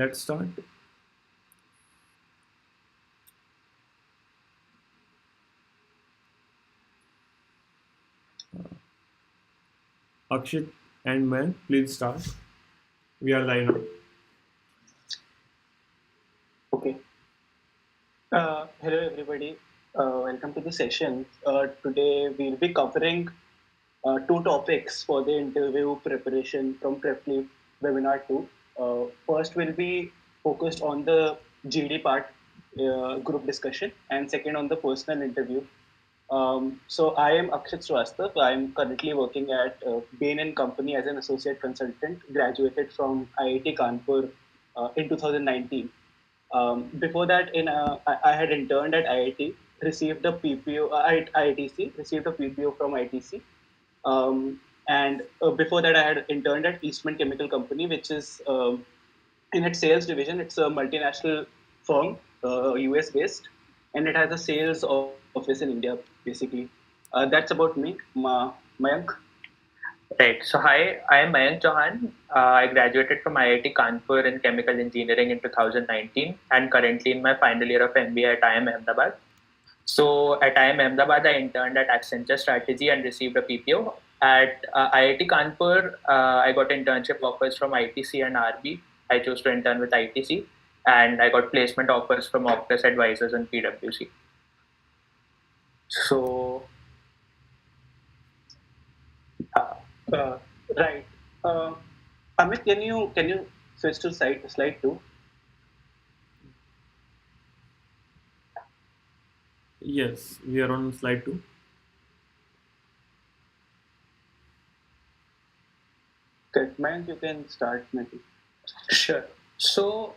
Let's start. Akshit and Man, please start. We are live now. Okay. Hello, everybody. Welcome to the session. Today, we'll be covering two topics for the interview preparation from Prepleaf webinar 2. First, will be focused on the GD part, group discussion, and second on the personal interview. So, I am Akshit Swastav. I am currently working at Bain and Company as an associate consultant, graduated from IIT Kanpur in 2019. Before that, I had interned at IIT, received a PPO at IITC, received a PPO from ITC, and before that, I had interned at Eastman Chemical Company, which is in its sales division. It's a multinational firm, US based, and it has a sales office in India, basically. That's about me, Mayank. Right. So, hi, I am Mayank Chauhan. I graduated from IIT Kanpur in chemical engineering in 2019 and currently in my final year of MBA at IIM Ahmedabad. So, at IIM Ahmedabad, I interned at Accenture Strategy and received a PPO. At IIT Kanpur, I got internship offers from ITC and RB. I chose to intern with ITC, and I got placement offers from Optus Advisors and PwC. So, Right. Amit, can you switch to slide 2? Yes, we are on slide 2. Okay, Mayank, you can start maybe. sure. So,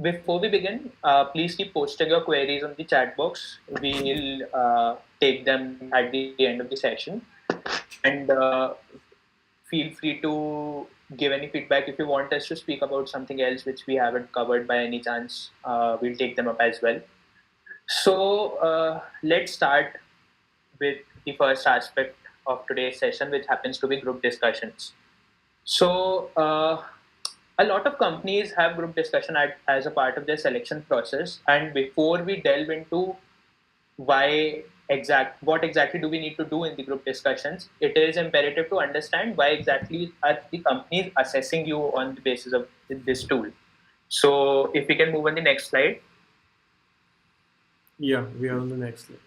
before we begin, please keep posting your queries on the chat box. We'll take them at the end of the session. And feel free to give any feedback. If you want us to speak about something else which we haven't covered by any chance, we'll take them up as well. So, let's start with the first aspect of today's session, which happens to be group discussions. So, a lot of companies have group discussion as a part of their selection process. And before we delve into what exactly do we need to do in the group discussions, it is imperative to understand why exactly are the companies assessing you on the basis of this tool. So, if we can move on the next slide. Yeah, we are on the next slide.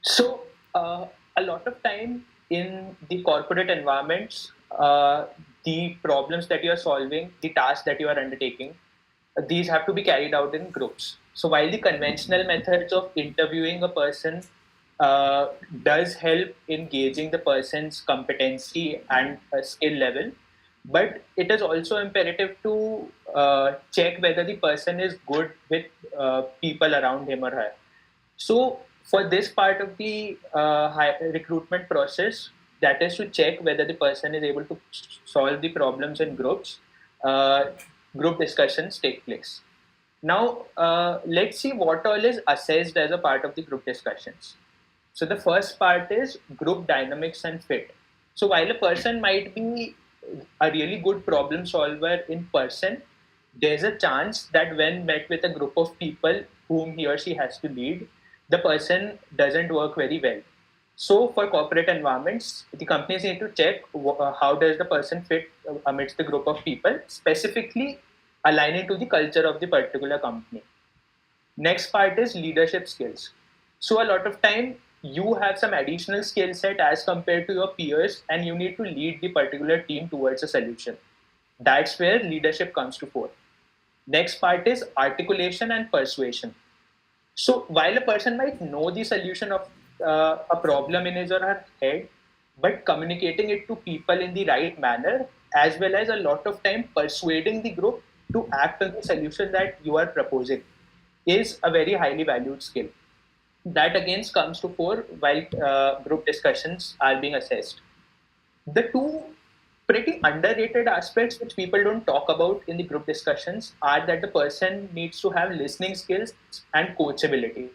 So, a lot of time in the corporate environments, the problems that you are solving, the tasks that you are undertaking, these have to be carried out in groups. So, while the conventional methods of interviewing a person does help in gauging the person's competency and skill level, but it is also imperative to check whether the person is good with people around him or her. So, for this part of the recruitment process, that is to check whether the person is able to solve the problems in groups, uh, group discussions take place. Now, let's see what all is assessed as a part of the group discussions. So, the first part is group dynamics and fit. So, while a person might be a really good problem solver in person, there's a chance that when met with a group of people whom he or she has to lead, the person doesn't work very well. So, for corporate environments, the companies need to check how does the person fit amidst the group of people, specifically aligning to the culture of the particular company. Next part is leadership skills. So a lot of time you have some additional skill set as compared to your peers, and you need to lead the particular team towards a solution. That's where leadership comes to fore. Next part is articulation and persuasion. So while a person might know the solution of a problem in his or her head, but communicating it to people in the right manner, as well as a lot of time persuading the group to act on the solution that you are proposing, is a very highly valued skill. That again comes to fore while group discussions are being assessed. The two pretty underrated aspects which people don't talk about in the group discussions are that the person needs to have listening skills and coachability.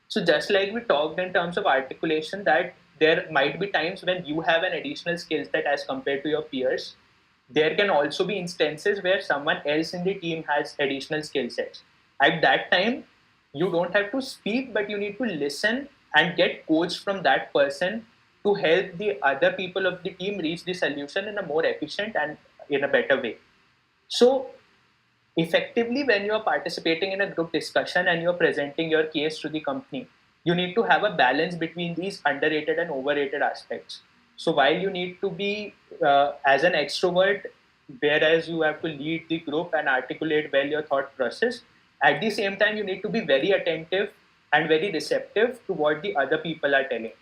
So just like we talked in terms of articulation, that there might be times when you have an additional skill set as compared to your peers, there can also be instances where someone else in the team has additional skill sets. At that time, you don't have to speak, but you need to listen and get coached from that person to help the other people of the team reach the solution in a more efficient and in a better way. So effectively, when you are participating in a group discussion and you're presenting your case to the company, you need to have a balance between these underrated and overrated aspects. So while you need to be as an extrovert, whereas you have to lead the group and articulate well your thought process, at the same time you need to be very attentive and very receptive to what the other people are telling.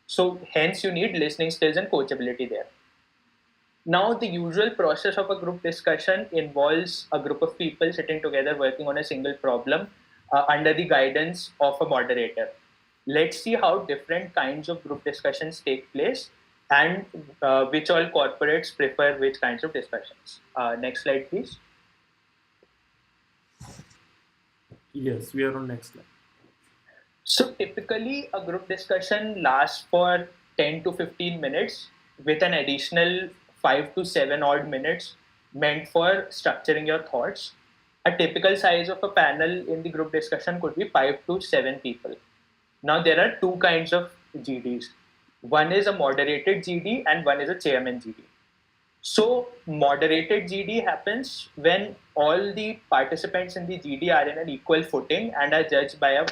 So hence you need listening skills and coachability there. Now, the usual process of a group discussion involves a group of people sitting together working on a single problem under the guidance of a moderator. Let's see how different kinds of group discussions take place and which all corporates prefer which kinds of discussions. Next slide, please. Yes, we are on next slide. So typically, a group discussion lasts for 10 to 15 minutes with an additional 5 to 7 odd minutes meant for structuring your thoughts. A typical size of a panel in the group discussion could be 5 to 7 people. Now, there are two kinds of GDs. One is a moderated GD and one is a chairman GD. So, moderated GD happens when all the participants in the GD are in an equal footing and are judged by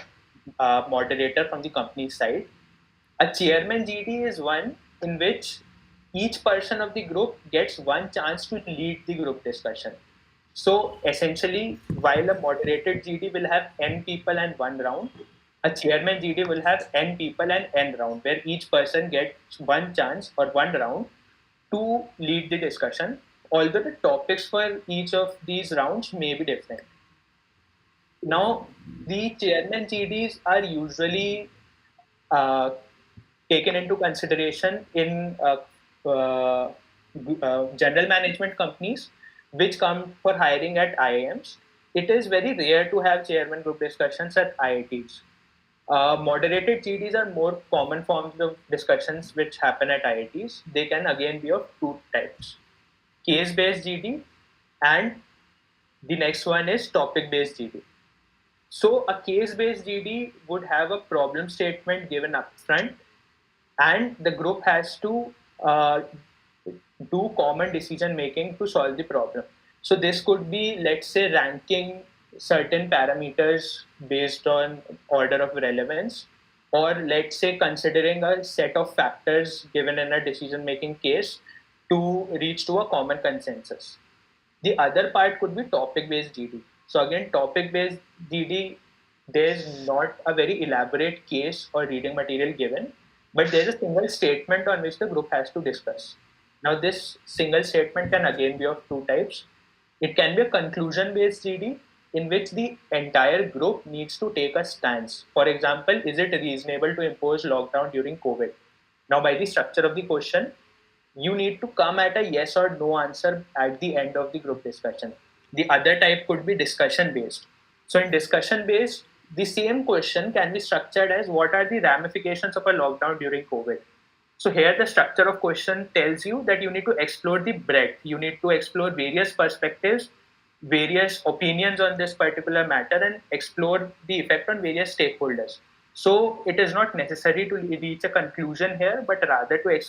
a moderator from the company's side. A chairman GD is one in which each person of the group gets one chance to lead the group discussion. So essentially, while a moderated GD will have n people and one round, a chairman GD will have n people and n round, where each person gets one chance or one round to lead the discussion, although the topics for each of these rounds may be different. Now, the chairman GDs are usually taken into consideration in general management companies which come for hiring at IIMs. It is very rare to have chairman group discussions at IITs. Moderated GDs are more common forms of discussions which happen at IITs. They can again be of two types: case-based GD, and the next one is topic-based GD. So a case-based GD would have a problem statement given upfront, and the group has to do common decision making to solve the problem. So this could be, let's say, ranking certain parameters based on order of relevance, or let's say considering a set of factors given in a decision making case to reach to a common consensus. The other part could be topic based GD. So again, topic based GD, there's not a very elaborate case or reading material given, but there's a single statement on which the group has to discuss. Now, this single statement can again be of two types. It can be a conclusion-based GD, in which the entire group needs to take a stance. For example, is it reasonable to impose lockdown during COVID? Now, by the structure of the question, you need to come at a yes or no answer at the end of the group discussion. The other type could be discussion-based. So in discussion-based, the same question can be structured as what are the ramifications of a lockdown during COVID? So here the structure of question tells you that you need to explore the breadth. You need to explore various perspectives, various opinions on this particular matter, and explore the effect on various stakeholders. So it is not necessary to reach a conclusion here, but rather to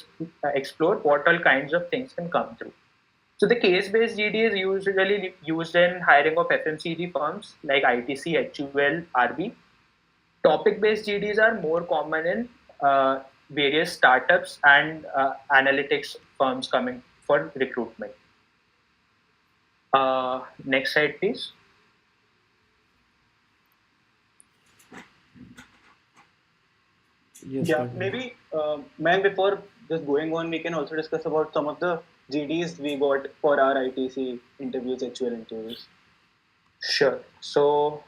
explore what all kinds of things can come through. So the case-based GD is usually used in hiring of FMCG firms like ITC, HUL, RB. Topic-based GDs are more common in various startups and analytics firms coming for recruitment. Next slide, please. Yes, Yeah, maybe, man, before just going on, we can also discuss about some of the GDs we got for our ITC interviews, HUL interviews. Sure. So,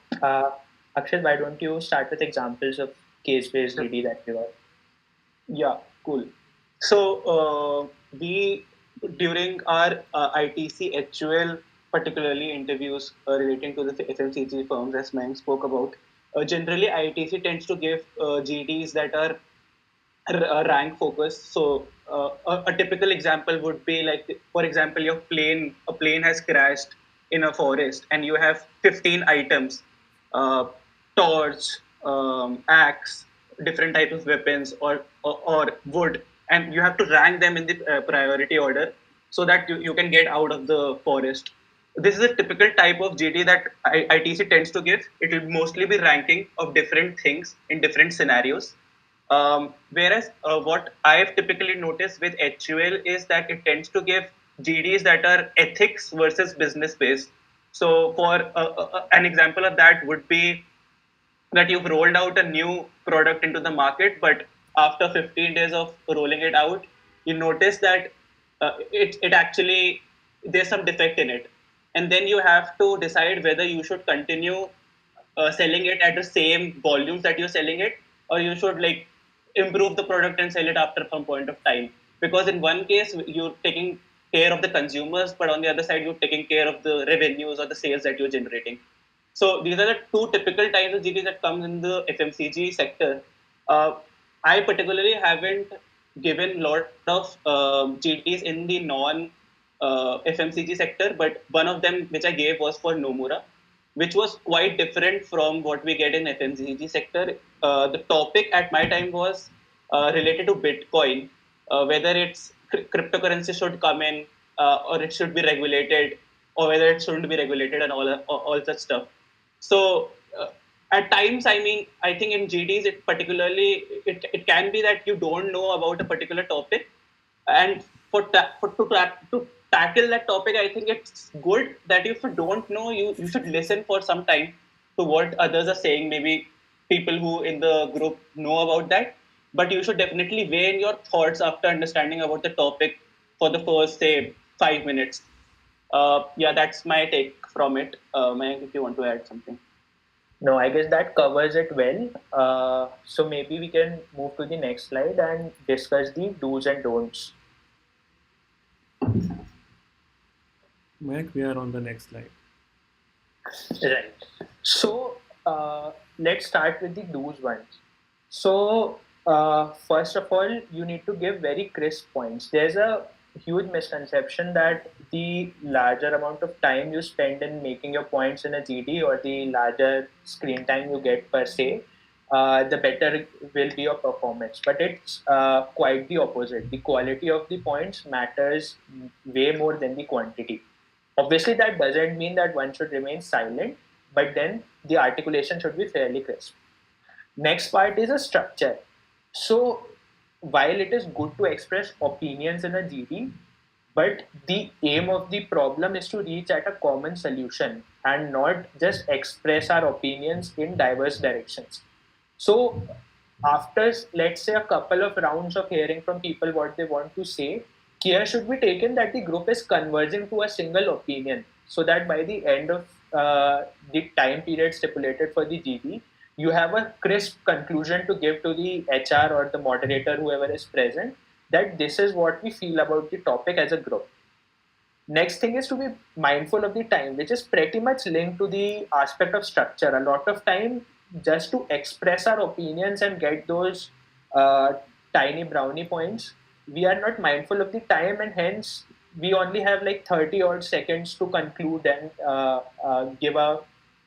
Akshay, why don't you start with examples of case-based GD that you got? Yeah, cool. So we, during our ITC HUL, particularly interviews relating to the FMCG firms, as Mang spoke about, generally ITC tends to give GDs that are rank focus. So a typical example would be like, for example, a plane has crashed in a forest, and you have 15 items, uh, torch, axe, different types of weapons, or wood, and you have to rank them in the priority order so that you can get out of the forest. This is a typical type of GT that ITC tends to give. It will mostly be ranking of different things in different scenarios. Whereas what I've typically noticed with HUL is that it tends to give GDs that are ethics versus business based. So, for an example of that would be that you've rolled out a new product into the market, but after 15 days of rolling it out, you notice that it actually, there's some defect in it, and then you have to decide whether you should continue selling it at the same volumes that you're selling it, or you should like improve the product and sell it after some point of time. Because in one case you're taking care of the consumers, but on the other side you're taking care of the revenues or the sales that you're generating. So these are the two typical types of GDs that comes in the FMCG sector. Uh, I particularly haven't given lot of GDs in the non FMCG sector, but one of them which I gave was for Nomura, which was quite different from what we get in FMCG sector. The topic at my time was related to Bitcoin, whether it's cryptocurrency should come in, or it should be regulated, or whether it shouldn't be regulated, and all such stuff. So at times, I mean, I think in GDs, it can be that you don't know about a particular topic, and to tackle that topic, I think it's good that if you don't know, you should listen for some time to what others are saying. Maybe people who in the group know about that, but you should definitely weigh in your thoughts after understanding about the topic for the first, say, 5 minutes. Yeah, that's my take from it. Mayank, if you want to add something. No, I guess that covers it well. So maybe we can move to the next slide and discuss the do's and don'ts. Mac, we are on the next slide. Right. So let's start with the do's ones. So first of all, you need to give very crisp points. There's a huge misconception that the larger amount of time you spend in making your points in a GD, or the larger screen time you get per se, the better will be your performance. But it's quite the opposite. The quality of the points matters way more than the quantity. Obviously, that doesn't mean that one should remain silent, but then the articulation should be fairly crisp. Next part is a structure. So while it is good to express opinions in a GD, but the aim of the problem is to reach at a common solution and not just express our opinions in diverse directions. So after, let's say, a couple of rounds of hearing from people what they want to say, care should be taken that the group is converging to a single opinion, so that by the end of the time period stipulated for the GD, you have a crisp conclusion to give to the HR or the moderator, whoever is present, that this is what we feel about the topic as a group. Next thing is to be mindful of the time, which is pretty much linked to the aspect of structure. A lot of time just to express our opinions and get those tiny brownie points, we are not mindful of the time, and hence we only have like 30 odd seconds to conclude and give a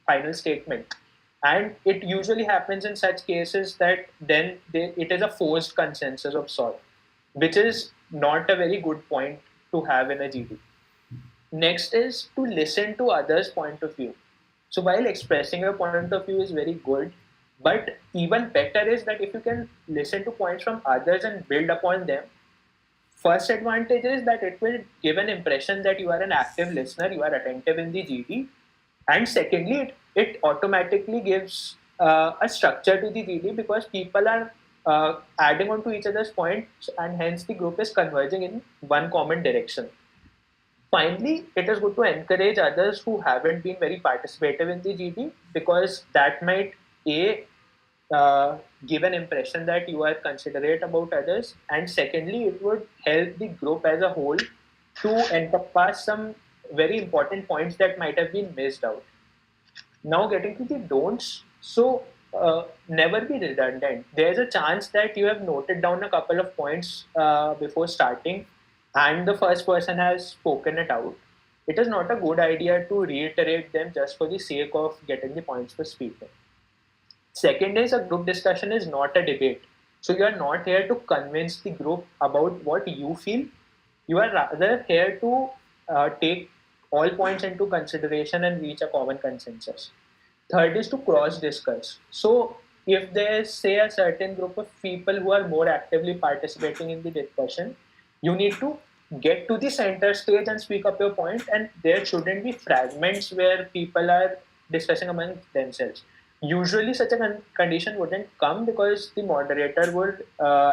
final statement. And it usually happens in such cases that then it is a forced consensus of sort, which is not a very good point to have in a GD. Next is to listen to others' point of view. So while expressing your point of view is very good, but even better is that if you can listen to points from others and build upon them. First advantage is that it will give an impression that you are an active listener, you are attentive in the GD. And secondly, it automatically gives a structure to the GD, because people are adding on to each other's points, and hence the group is converging in one common direction. Finally, it is good to encourage others who haven't been very participative in the GD, because that might give an impression that you are considerate about others, and secondly, it would help the group as a whole to encompass some very important points that might have been missed out. Now, getting to the don'ts. So never be redundant. There's a chance that you have noted down a couple of points before starting, and the first person has spoken it out. It is not a good idea to reiterate them just for the sake of getting the points for speaking. Second is, a group discussion is not a debate. So you are not here to convince the group about what you feel. You are rather here to take all points into consideration and reach a common consensus. Third is to cross discuss. So if there's, say, a certain group of people who are more actively participating in the discussion, you need to get to the center stage and speak up your point, and there shouldn't be fragments where people are discussing among themselves. Usually such a condition wouldn't come because the moderator would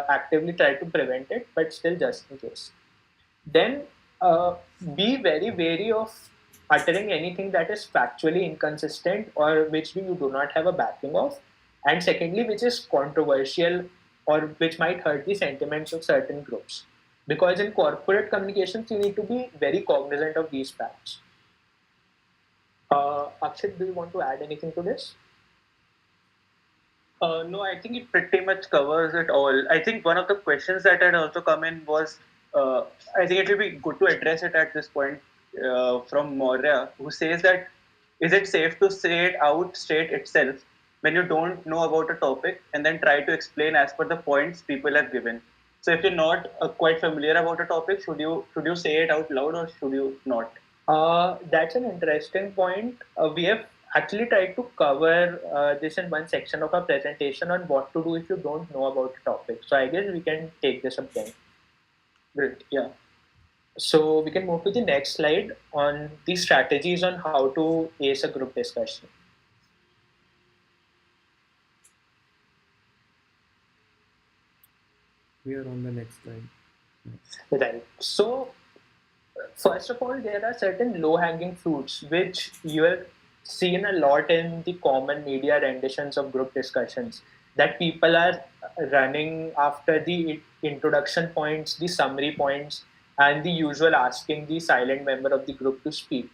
actively try to prevent it, but still just in case. Then be very wary of uttering anything that is factually inconsistent or which you do not have a backing of, and secondly, which is controversial or which might hurt the sentiments of certain groups. Because in corporate communications, you need to be very cognizant of these facts. Akshat, do you want to add anything to this? No, I think it pretty much covers it all. I think one of the questions that had also come in was, I think it will be good to address it at this point from Maurya, who says that, is it safe to say it out straight itself when you don't know about a topic and then try to explain as per the points people have given? So if you're not quite familiar about a topic, should you say it out loud or should you not? That's an interesting point. We have actually tried to cover this in one section of our presentation on what to do if you don't know about the topic. So I guess we can take this up then. Great, yeah. So we can move to the next slide on the strategies on how to ace a group discussion. We are on the next slide. Right. So first of all, there are certain low-hanging fruits which you have seen a lot in the common media renditions of group discussions, that people are running after the introduction points, the summary points, and the usual asking the silent member of the group to speak.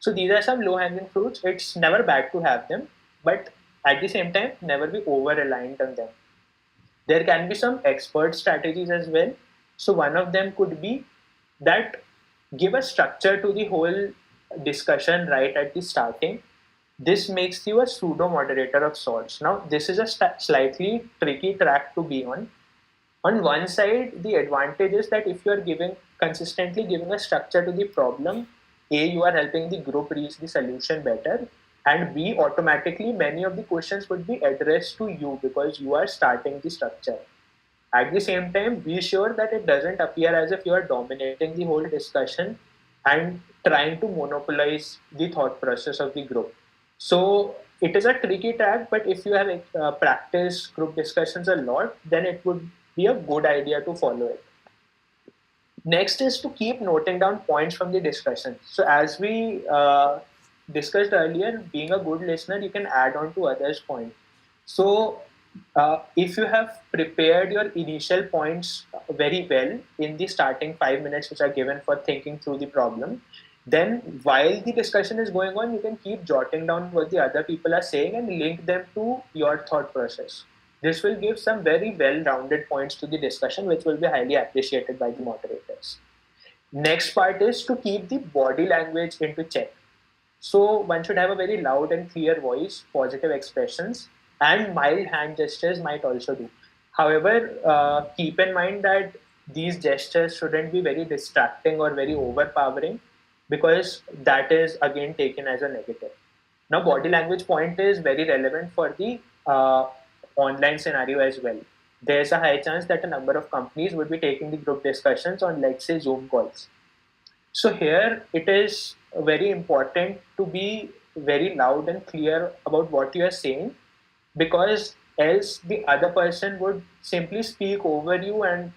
So these are some low-hanging fruits. It's never bad to have them, but at the same time, never be over-reliant on them. There can be some expert strategies as well. So one of them could be that give a structure to the whole discussion right at the starting. This makes you a pseudo moderator of sorts. Now, this is a slightly tricky track to be on. On one side, the advantage is that if you are consistently giving a structure to the problem, A, you are helping the group reach the solution better, and B, automatically many of the questions would be addressed to you because you are starting the structure. At the same time, be sure that it doesn't appear as if you are dominating the whole discussion and trying to monopolize the thought process of the group. So it is a tricky track, but if you have practiced group discussions a lot, then it would be a good idea to follow it. Next is to keep noting down points from the discussion. So as we discussed earlier, being a good listener, you can add on to others' points. So if you have prepared your initial points very well in the starting 5 minutes which are given for thinking through the problem, then while the discussion is going on, you can keep jotting down what the other people are saying and link them to your thought process. This will give some very well-rounded points to the discussion, which will be highly appreciated by the moderators. Next part is to keep the body language into check. So one should have a very loud and clear voice, positive expressions, and mild hand gestures might also do. However, keep in mind that these gestures shouldn't be very distracting or very overpowering, because that is again taken as a negative. Now, body language point is very relevant for the online scenario as well. There's a high chance that a number of companies would be taking the group discussions on, let's say, Zoom calls. So here it is very important to be very loud and clear about what you are saying, because else the other person would simply speak over you and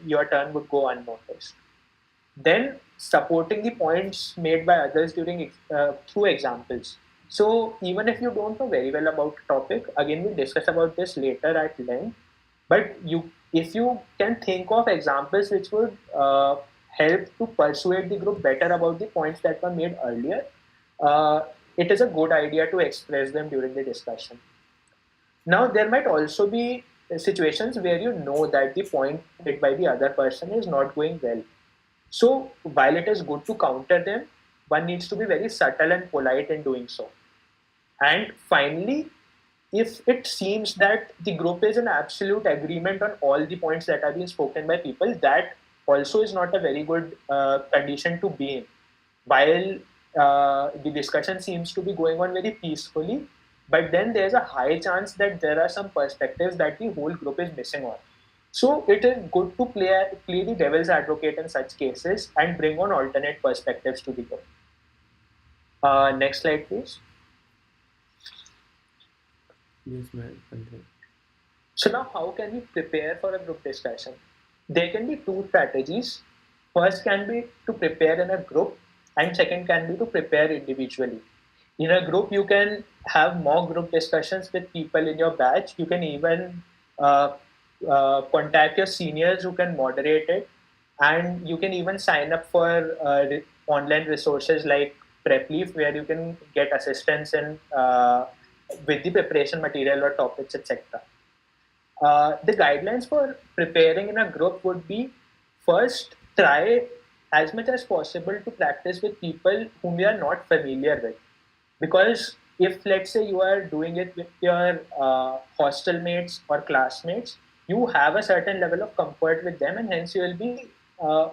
your turn would go unnoticed. Then supporting the points made by others during through examples. So even if you don't know very well about the topic, again we'll discuss about this later at length, but if you can think of examples which would help to persuade the group better about the points that were made earlier, it is a good idea to express them during the discussion. Now, there might also be situations where you know that the point hit by the other person is not going well. So, while it is good to counter them, one needs to be very subtle and polite in doing so. And finally, if it seems that the group is in absolute agreement on all the points that are being spoken by people, that also is not a very good condition to be in. While the discussion seems to be going on very peacefully, but then there's a high chance that there are some perspectives that the whole group is missing on. So it is good to play the devil's advocate in such cases and bring on alternate perspectives to the group. Next slide, please. Yes, ma'am. Okay. So now how can we prepare for a group discussion? There can be two strategies. First can be to prepare in a group, and second can be to prepare individually. In a group, you can have mock group discussions with people in your batch. You can even uh, contact your seniors who can moderate it, and you can even sign up for online resources like Prepleaf, where you can get assistance in with the preparation material or topics, etc. The guidelines for preparing in a group would be: first, try as much as possible to practice with people whom you are not familiar with. Because if, let's say, you are doing it with your hostel mates or classmates, you have a certain level of comfort with them, and hence you will be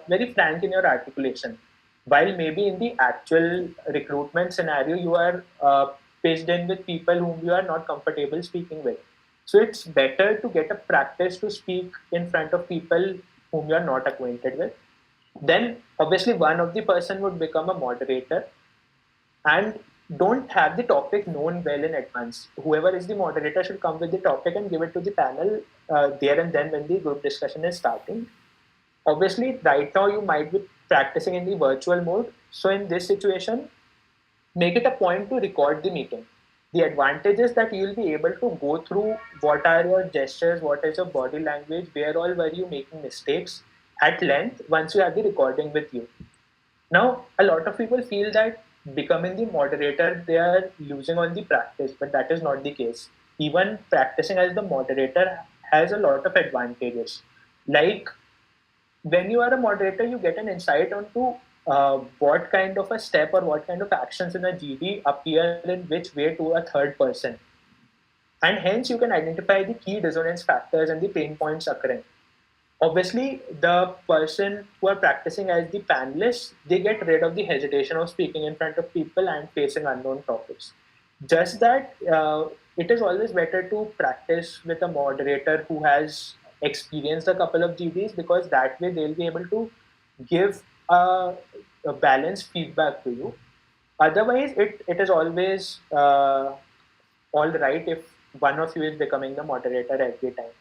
very frank in your articulation. While maybe in the actual recruitment scenario, you are pitched in with people whom you are not comfortable speaking with. So it's better to get a practice to speak in front of people whom you are not acquainted with. Then, obviously, one of the person would become a moderator, and don't have the topic known well in advance. Whoever is the moderator should come with the topic and give it to the panel there and then when the group discussion is starting. Obviously, right now you might be practicing in the virtual mode. So in this situation, make it a point to record the meeting. The advantage is that you will be able to go through what are your gestures, what is your body language, where all were you making mistakes at length once you have the recording with you. Now, a lot of people feel that becoming the moderator, they are losing on the practice, but that is not the case. Even practicing as the moderator has a lot of advantages. Like when you are a moderator, you get an insight onto what kind of a step or what kind of actions in a GD appear in which way to a third person. And hence, you can identify the key dissonance factors and the pain points occurring. Obviously, the person who are practicing as the panelists, they get rid of the hesitation of speaking in front of people and facing unknown topics. Just that it is always better to practice with a moderator who has experienced a couple of GDs, because that way they'll be able to give a balanced feedback to you. Otherwise, it is always all right if one of you is becoming the moderator every time.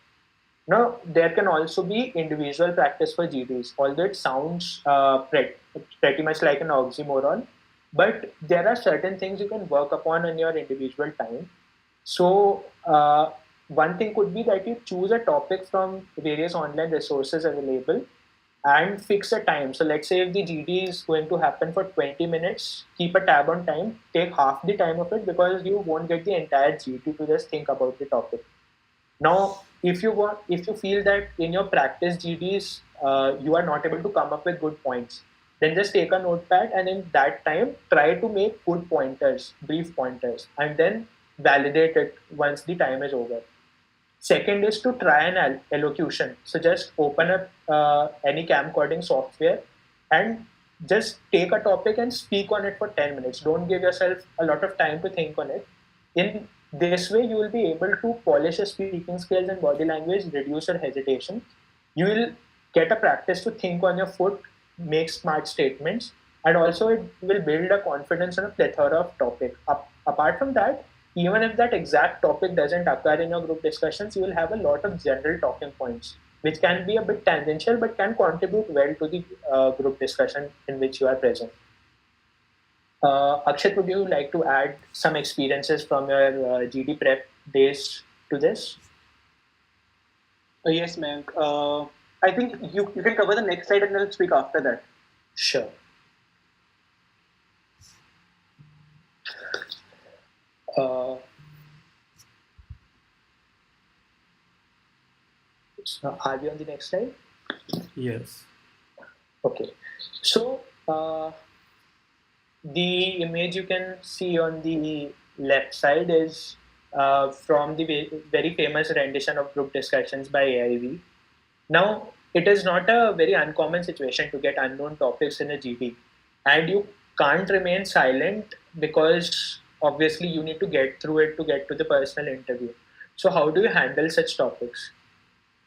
Now, there can also be individual practice for GDs, although it sounds pretty much like an oxymoron, but there are certain things you can work upon in your individual time. So, one thing could be that you choose a topic from various online resources available and fix a time. So, let's say if the GD is going to happen for 20 minutes, keep a tab on time, take half the time of it, because you won't get the entire GD to just think about the topic. Now, if you feel that in your practice GDs you are not able to come up with good points, then just take a notepad and in that time try to make good pointers, brief pointers, and then validate it once the time is over. Second is to try an elocution. So just open up any camcording software and just take a topic and speak on it for 10 minutes. Don't give yourself a lot of time to think on it. In this way, you will be able to polish your speaking skills and body language, reduce your hesitation. You will get a practice to think on your foot, make smart statements, and also it will build a confidence on a plethora of topics. Apart from that, even if that exact topic doesn't occur in your group discussions, you will have a lot of general talking points, which can be a bit tangential but can contribute well to the group discussion in which you are present. Akshat, would you like to add some experiences from your GD prep days to this? Yes, Mayank. I think you can cover the next slide and I'll speak after that. Sure. So are we on the next slide? Yes. Okay. So the image you can see on the left side is from the very famous rendition of group discussions by AIV. Now, it is not a very uncommon situation to get unknown topics in a GD, and you can't remain silent because obviously you need to get through it to get to the personal interview. So, how do you handle such topics?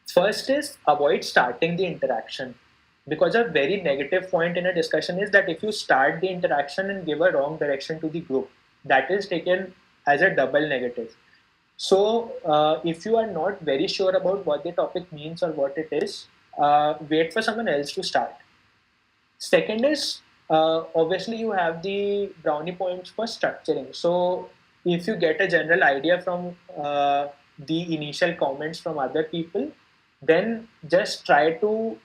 First is avoid starting the interaction, because a very negative point in a discussion is that if you start the interaction and give a wrong direction to the group, that is taken as a double negative. So, if you are not very sure about what the topic means or what it is, wait for someone else to start. Second is obviously you have the brownie points for structuring. So, if you get a general idea from the initial comments from other people, then just try to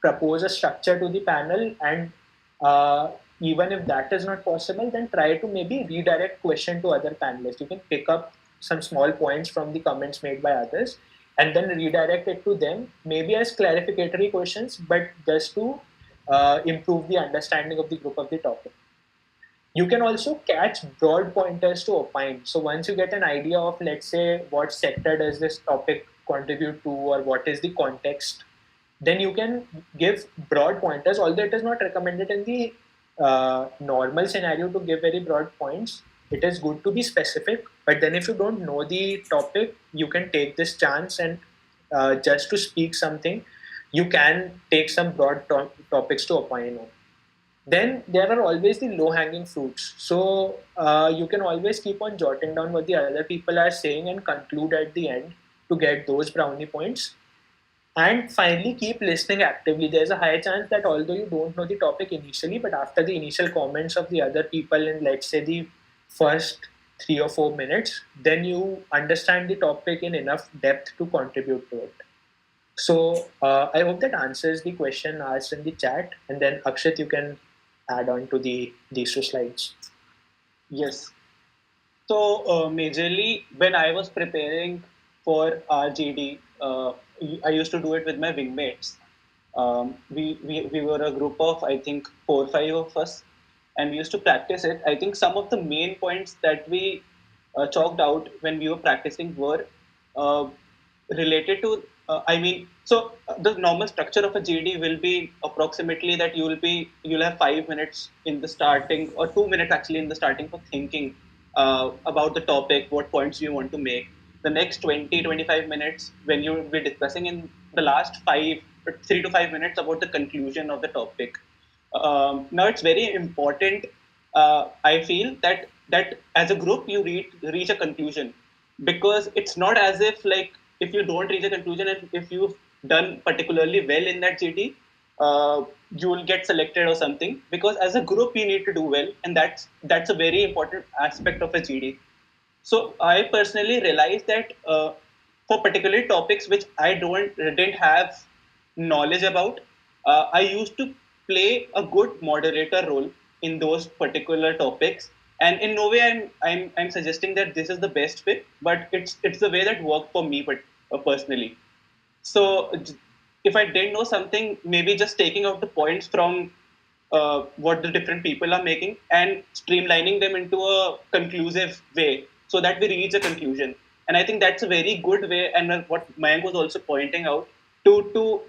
propose a structure to the panel, and even if that is not possible, then try to maybe redirect question to other panelists. You can pick up some small points from the comments made by others and then redirect it to them, maybe as clarificatory questions, but just to improve the understanding of the group of the topic. You can also catch broad pointers to opine. So once you get an idea of, let's say, what sector does this topic contribute to, or what is the context, then you can give broad pointers, although it is not recommended in the normal scenario to give very broad points. It is good to be specific, but then if you don't know the topic, you can take this chance and just to speak something, you can take some broad topics to opine on. Then there are always the low-hanging fruits. So you can always keep on jotting down what the other people are saying and conclude at the end to get those brownie points. And finally, keep listening actively. There's a high chance that although you don't know the topic initially, but after the initial comments of the other people in, let's say, the first 3 or 4 minutes, then you understand the topic in enough depth to contribute to it. So I hope that answers the question asked in the chat. And then Akshit, you can add on to these 2 slides. Yes. So majorly when I was preparing for RGD, I used to do it with my wingmates. We were a group of, I think, 4 or 5 of us, and we used to practice it. I think some of the main points that we chalked out when we were practicing were related to, the normal structure of a GD will be approximately that you'll have 5 minutes in the starting, or 2 minutes actually in the starting for thinking about the topic, what points you want to make. The next 20-25 minutes when you will be discussing, in the last 3 to 5 minutes about the conclusion of the topic. Now it's very important, I feel, that as a group you reach a conclusion, because it's not as if, like, if you don't reach a conclusion and if you've done particularly well in that GT, you will get selected or something, because as a group you need to do well, and that's a very important aspect of a GD. So I personally realized that for particular topics which I didn't have knowledge about, I used to play a good moderator role in those particular topics. And in no way I'm suggesting that this is the best fit, but it's the way that worked for me, but personally. So if I didn't know something, maybe just taking out the points from what the different people are making and streamlining them into a conclusive way so that we reach a conclusion. And I think that's a very good way, and what Mayank was also pointing out, to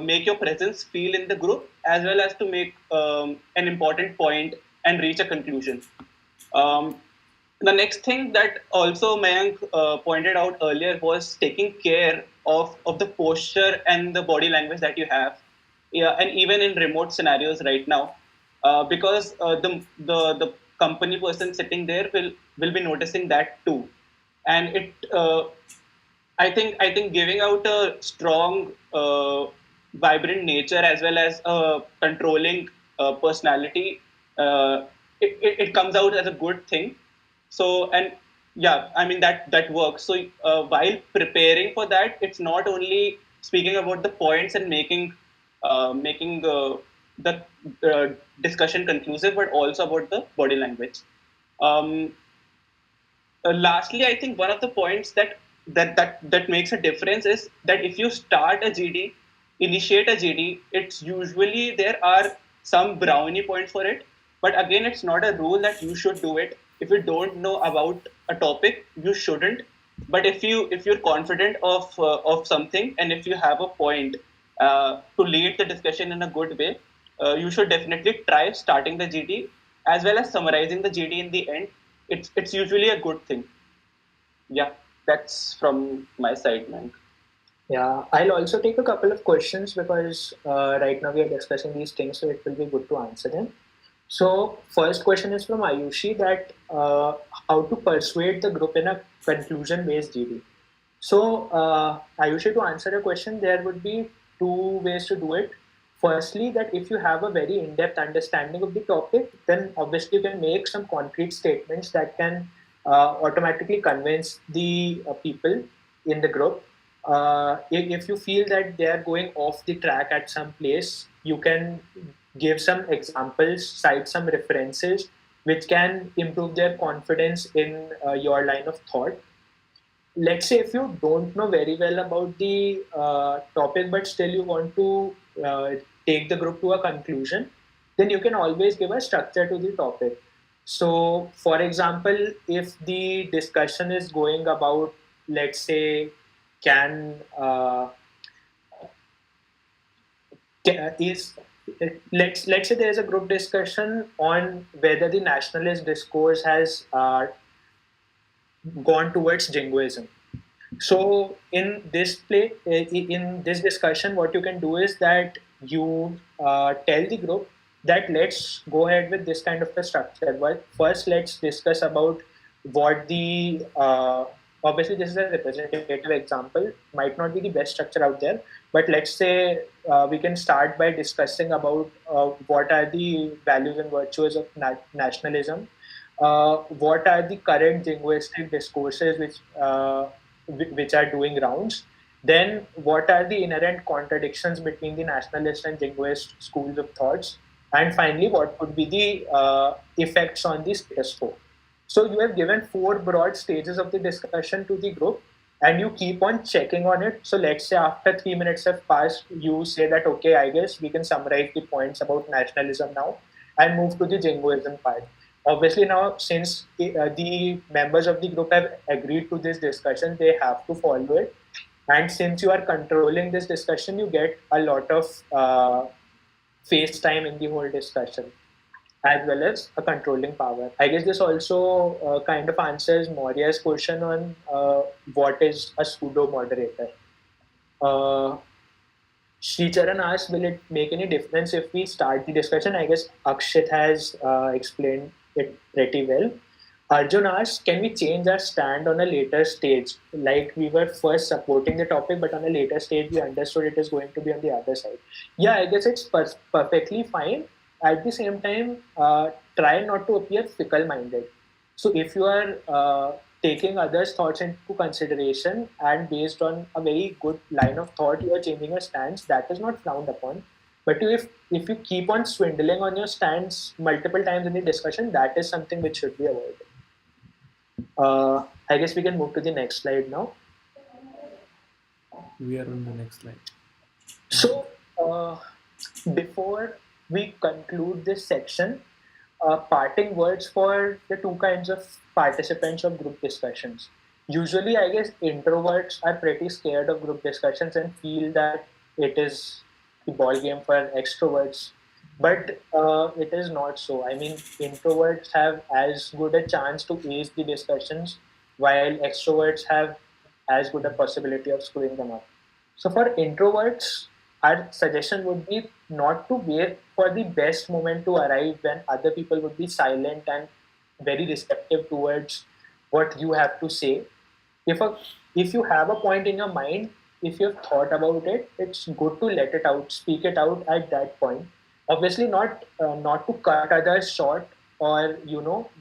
make your presence feel in the group, as well as to make an important point and reach a conclusion. The next thing that also Mayank pointed out earlier was taking care of the posture and the body language that you have. Yeah, and even in remote scenarios right now, because the company person sitting there will be noticing that too, and I think giving out a strong, vibrant nature as well as a controlling personality, it comes out as a good thing. So, and yeah, I mean that works. So while preparing for that, it's not only speaking about the points and making the discussion conclusive, but also about the body language. Lastly, I think one of the points that that makes a difference is that if you start a GD, initiate a GD, it's usually there are some brownie points for it. But again, it's not a rule that you should do it. If you don't know about a topic, you shouldn't. But if you're confident of something, and if you have a point to lead the discussion in a good way, you should definitely try starting the GD as well as summarizing the GD in the end. It's usually a good thing. Yeah, that's from my side, man. Yeah, I'll also take a couple of questions because right now we are discussing these things, so it will be good to answer them. So, first question is from Ayushi that how to persuade the group in a conclusion-based GD. So, Ayushi, to answer a question, there would be two ways to do it. Firstly, that if you have a very in-depth understanding of the topic, then obviously you can make some concrete statements that can automatically convince the people in the group. If you feel that they are going off the track at some place, you can give some examples, cite some references, which can improve their confidence in your line of thought. Let's say if you don't know very well about the topic, but still you want to take the group to a conclusion, then you can always give a structure to the topic. So, for example, if the discussion is going about, let's say, can is let's say there is a group discussion on whether the nationalist discourse has gone towards jingoism. So in this discussion, what you can do is that you tell the group that let's go ahead with this kind of a structure. But first, let's discuss about what the obviously this is a representative example, might not be the best structure out there, but let's say we can start by discussing about what are the values and virtues of nationalism, what are the current linguistic discourses which are doing rounds, then what are the inherent contradictions between the nationalist and jingoist schools of thoughts, and finally what would be the effects on the status quo. So you have given four broad stages of the discussion to the group, and you keep on checking on it. So let's say after 3 minutes have passed, you say that, okay, I guess we can summarize the points about nationalism now and move to the jingoism part. Obviously now, since the members of the group have agreed to this discussion, they have to follow it. And since you are controlling this discussion, you get a lot of face time in the whole discussion, as well as a controlling power. I guess this also kind of answers Maurya's question on what is a pseudo moderator. Sricharan asked, will it make any difference if we start the discussion? I guess Akshit has explained it pretty well. Arjun asked, can we change our stand on a later stage? Like we were first supporting the topic, but on a later stage, we understood it is going to be on the other side. Yeah, I guess it's perfectly fine. At the same time, try not to appear fickle-minded. So if you are taking others' thoughts into consideration and based on a very good line of thought, you are changing your stance, that is not frowned upon. But if you keep on swindling on your stance multiple times in the discussion, that is something which should be avoided. I guess we can move to the next slide now. We are on the next slide. So before we conclude this section, parting words for the two kinds of participants of group discussions. Usually, I guess introverts are pretty scared of group discussions and feel that it is the ball game for extroverts. But it is not so. I mean, introverts have as good a chance to ace the discussions, while extroverts have as good a possibility of screwing them up. So for introverts, our suggestion would be not to wait for the best moment to arrive when other people would be silent and very receptive towards what you have to say. If you have a point in your mind, if you have thought about it, it's good to let it out, speak it out at that point. Obviously, not to cut others short or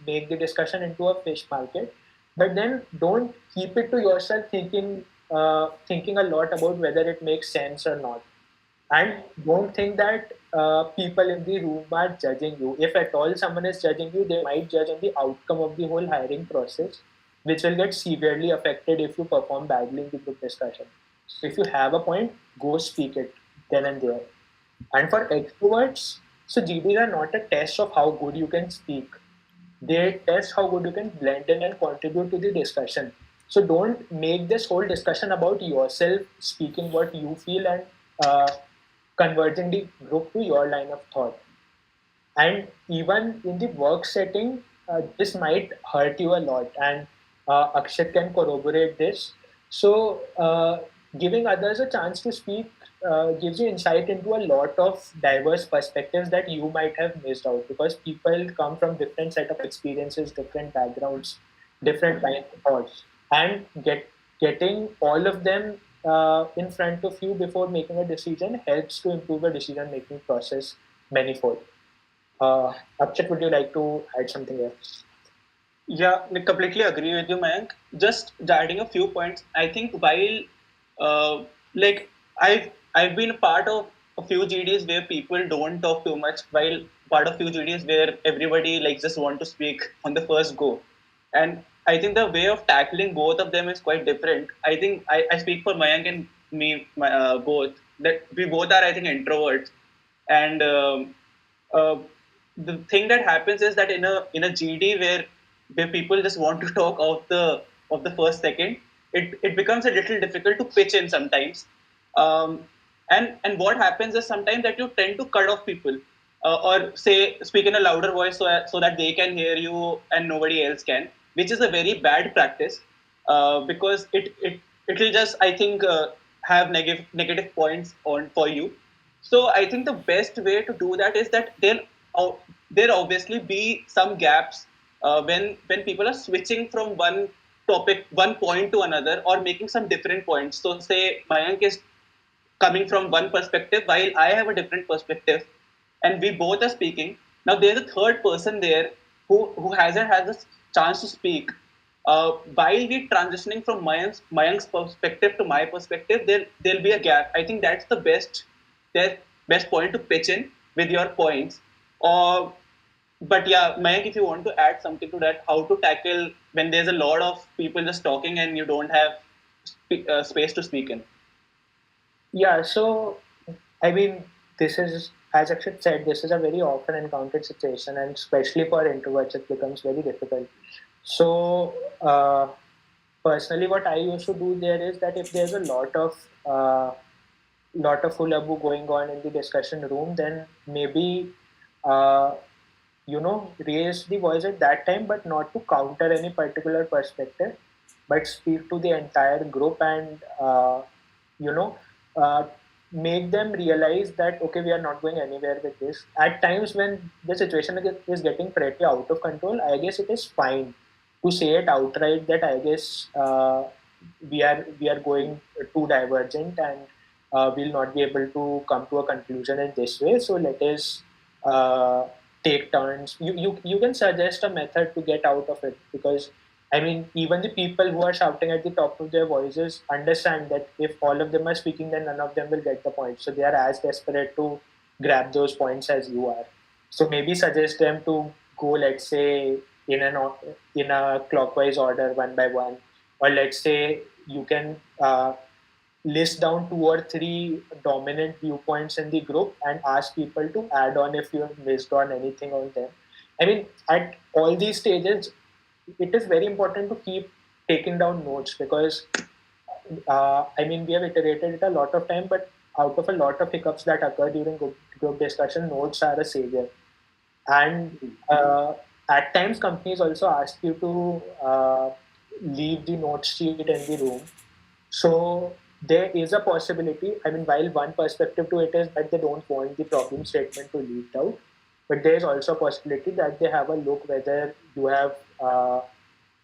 make the discussion into a fish market, but then don't keep it to yourself, thinking a lot about whether it makes sense or not. And don't think that people in the room are judging you. If at all someone is judging you, they might judge on the outcome of the whole hiring process. which will get severely affected if you perform badly in the group discussion. So if you have a point, go speak it then and there. And for extroverts, so GDs are not a test of how good you can speak. They test how good you can blend in and contribute to the discussion. So don't make this whole discussion about yourself speaking what you feel and converging the group to your line of thought. And even in the work setting, this might hurt you a lot. And Akshat can corroborate this. So, giving others a chance to speak gives you insight into a lot of diverse perspectives that you might have missed out, because people come from different set of experiences, different backgrounds, different kind of thoughts, and getting all of them in front of you before making a decision helps to improve the decision making process manifold. Akshat, would you like to add something else? Yeah, I completely agree with you, Mayank. Just adding a few points. I think while like I've been a part of a few GDs where people don't talk too much, while part of few GDs where everybody like just want to speak on the first go. And I think the way of tackling both of them is quite different. I think I speak for Mayank and me both, that we both are, I think, introverts. And uh, the thing that happens is that in a GD where people just want to talk of the first second, it becomes a little difficult to pitch in sometimes. And what happens is sometimes that you tend to cut off people, or say speak in a louder voice so that they can hear you and nobody else can, which is a very bad practice, because it will just, I think, have negative points on for you. So I think the best way to do that is that there obviously be some gaps when people are switching from one point to another, or making some different points. So say Mayank is coming from one perspective while I have a different perspective, and we both are speaking. Now there's a third person there who hasn't had the chance to speak. While we transitioning from Mayank's perspective to my perspective, there'll be a gap. I think that's the best point to pitch in with your points. Or but yeah, Mayank, if you want to add something to that, how to tackle when there's a lot of people just talking and you don't have space to speak in. Yeah, so I mean, this is, as Akshat said, this is a very often encountered situation, and especially for introverts, it becomes very difficult. So, personally, what I used to do there is that if there's a lot of hullabaloo going on in the discussion room, then maybe uh, raise the voice at that time, but not to counter any particular perspective, but speak to the entire group and you know uh, make them realize that okay, we are not going anywhere with this. At times when the situation is getting pretty out of control, I guess it is fine to say it outright that I guess we are going too divergent, and we'll not be able to come to a conclusion in this way. So let us uh, take turns. You can suggest a method to get out of it, because I mean, even the people who are shouting at the top of their voices understand that if all of them are speaking, then none of them will get the point. So they are as desperate to grab those points as you are. So maybe suggest them to go, let's say, in a clockwise order, one by one, or let's say you can list down two or three dominant viewpoints in the group and ask people to add on if you have missed on anything on them. I mean, at all these stages, it is very important to keep taking down notes, because I mean, we have iterated it a lot of time, but out of a lot of hiccups that occur during group discussion, notes are a savior. And at times, companies also ask you to leave the note sheet in the room. So there is a possibility. I mean, while one perspective to it is that they don't want the problem statement to leak out, but there is also a possibility that they have a look whether you have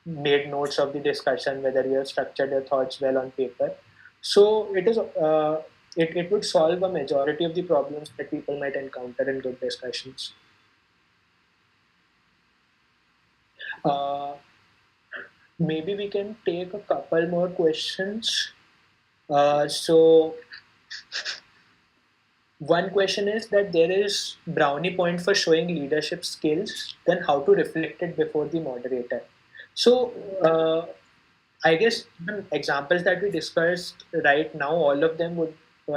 made notes of the discussion, whether you have structured your thoughts well on paper. So it would solve a majority of the problems that people might encounter in group discussions. Uh, Maybe we can take a couple more questions. So one question is that there is brownie point for showing leadership skills, then how to reflect it before the moderator. So I guess the examples that we discussed right now, all of them would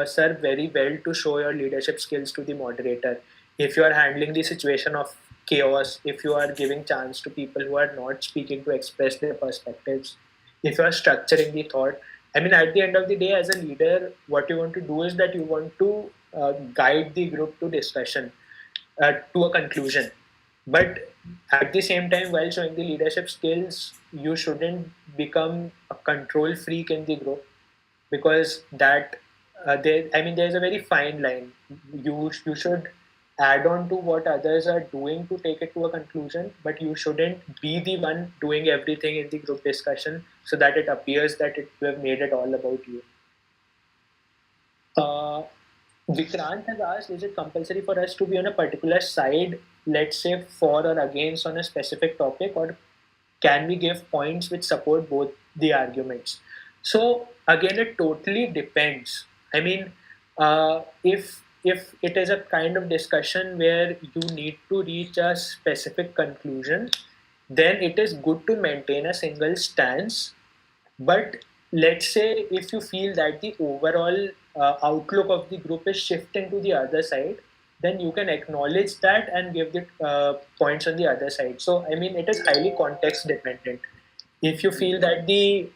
serve very well to show your leadership skills to the moderator. If you are handling the situation of chaos, if you are giving chance to people who are not speaking to express their perspectives, if you are structuring the thought. I mean, at the end of the day, as a leader, what you want to do is that you want to guide the group to discussion, to a conclusion. But at the same time, while showing the leadership skills, you shouldn't become a control freak in the group, because that there's a very fine line. You should add on to what others are doing to take it to a conclusion, but you shouldn't be the one doing everything in the group discussion so that it appears that you have made it all about you. Uh, Vikrant has asked, is it compulsory for us to be on a particular side, let's say for or against on a specific topic, or can we give points which support both the arguments? So again, it totally depends. I mean, if it is a kind of discussion where you need to reach a specific conclusion, then it is good to maintain a single stance. But let's say if you feel that the overall outlook of the group is shifting to the other side, then you can acknowledge that and give the points on the other side. So, I mean, it is highly context dependent. If you feel that the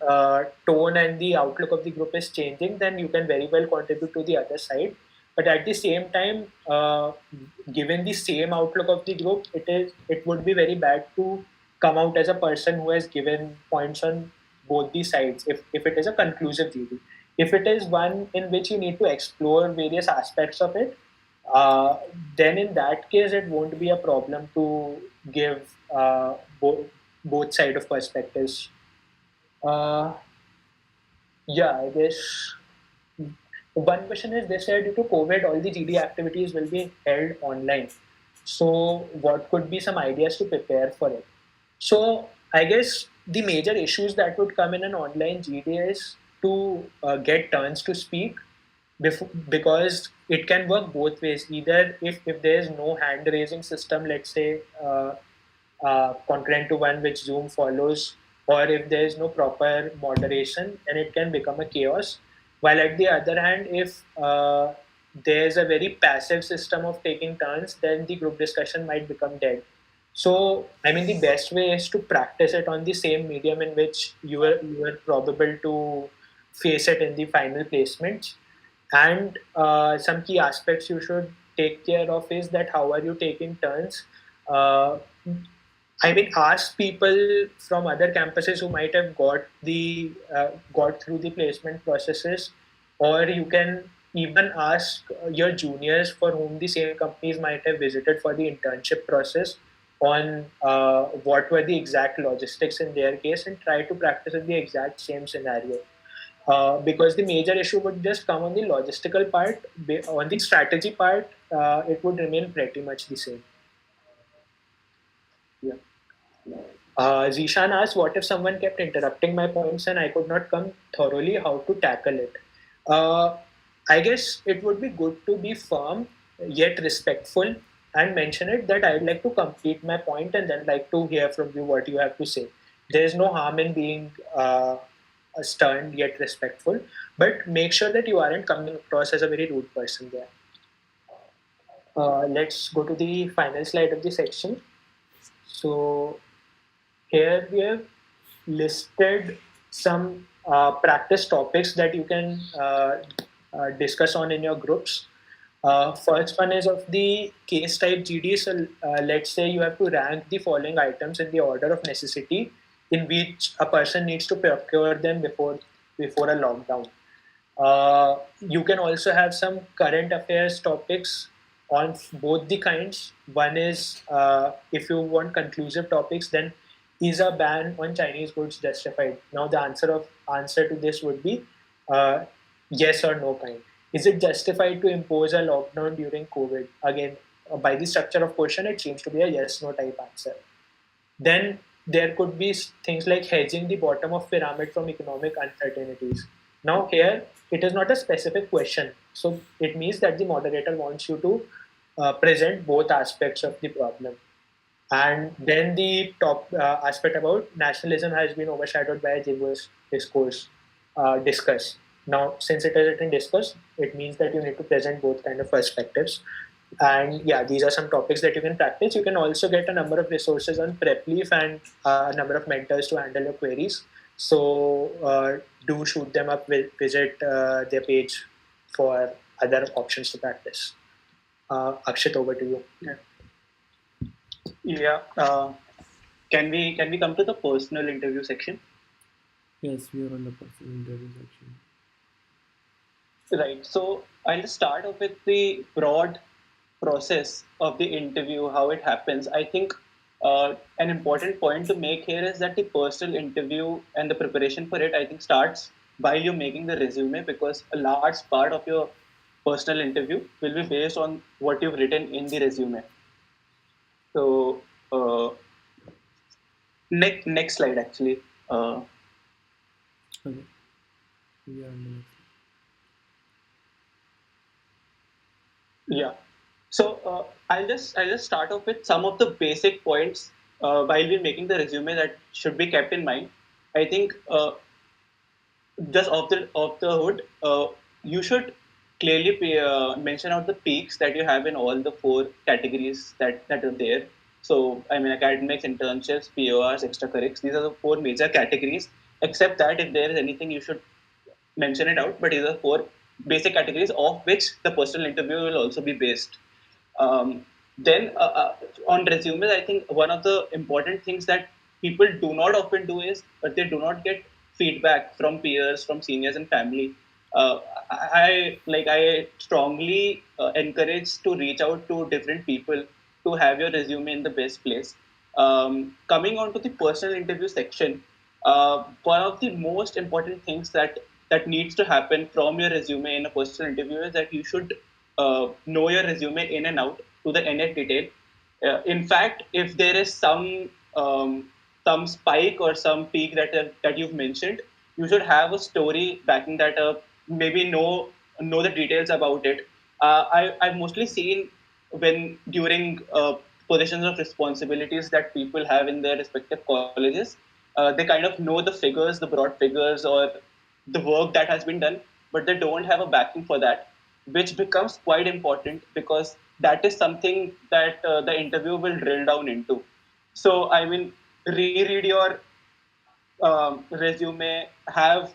tone and the outlook of the group is changing, then you can very well contribute to the other side. But at the same time, given the same outlook of the group, it would be very bad to come out as a person who has given points on both the sides if it is a conclusive GD. If it is one in which you need to explore various aspects of it, then in that case it won't be a problem to give both side of perspectives. Uh, yeah, I guess one question is, they said due to COVID, all the GD activities will be held online. So, what could be some ideas to prepare for it? So, I guess the major issues that would come in an online GD is to get turns to speak, because it can work both ways. Either if there is no hand raising system, let's say concurrent to one which Zoom follows, or if there is no proper moderation, then it can become a chaos. While at the other hand, if there's a very passive system of taking turns, then the group discussion might become dead. So, I mean, the best way is to practice it on the same medium in which you are probable to face it in the final placements. And some key aspects you should take care of is that how are you taking turns. Uh, I mean, ask people from other campuses who might have got through the placement processes, or you can even ask your juniors for whom the same companies might have visited for the internship process on what were the exact logistics in their case, and try to practice in the exact same scenario. Because the major issue would just come on the logistical part. On the strategy part, it would remain pretty much the same. Yeah. Zishan asked, what if someone kept interrupting my points and I could not come thoroughly? How to tackle it? I guess it would be good to be firm yet respectful and mention it that I'd like to complete my point and then like to hear from you what you have to say. There is no harm in being stern yet respectful, but make sure that you aren't coming across as a very rude person there. Let's go to the final slide of the section. So here we have listed some practice topics that you can discuss on in your groups. First one is of the case type GD. So let's say you have to rank the following items in the order of necessity in which a person needs to procure them before a lockdown. You can also have some current affairs topics on both the kinds. One is if you want conclusive topics, then is a ban on Chinese goods justified? Now the answer to this would be yes or no kind. Is it justified to impose a lockdown during COVID? Again, by the structure of question, it seems to be a yes/no type answer. Then there could be things like hedging the bottom of pyramid from economic uncertainties. Now here, it is not a specific question. So it means that the moderator wants you to present both aspects of the problem. And then the top aspect about nationalism has been overshadowed by a generous discuss. Now, since it is written discuss, it means that you need to present both kind of perspectives. And yeah, these are some topics that you can practice. You can also get a number of resources on Prepleaf and a number of mentors to handle your queries. So do shoot them up, visit their page for other options to practice. Akshit, over to you. Yeah. Can we come to the personal interview section? Yes, we are on the personal interview section. Right. So I'll just start off with the broad process of the interview, how it happens. I think an important point to make here is that the personal interview and the preparation for it, I think, starts while you're making the resume, because a large part of your personal interview will be based on what you've written in the resume. So next slide, actually. Okay. We are on the next. Yeah. So I'll just start off with some of the basic points while we're making the resume that should be kept in mind. I think just off the hood, you should clearly mention out the peaks that you have in all the four categories that are there. So I mean, academics, internships, PORs, extracurriculars. These are the four major categories. Except that if there is anything, you should mention it out. But these are four basic categories of which the personal interview will also be based. Then on resumes, I think one of the important things that people do not often do is that they do not get feedback from peers, from seniors and family. I strongly encourage to reach out to different people to have your resume in the best place. Coming on to the personal interview section, one of the most important things that needs to happen from your resume in a personal interview is that you should know your resume in and out to the nth detail. In fact, if there is some spike or some peak that you've mentioned, you should have a story backing that up. Maybe know the details about it. I've mostly seen when during positions of responsibilities that people have in their respective colleges, they kind of know the figures, the broad figures, or the work that has been done, but they don't have a backing for that, which becomes quite important because that is something that the interview will drill down into. So, I mean, reread your resume, have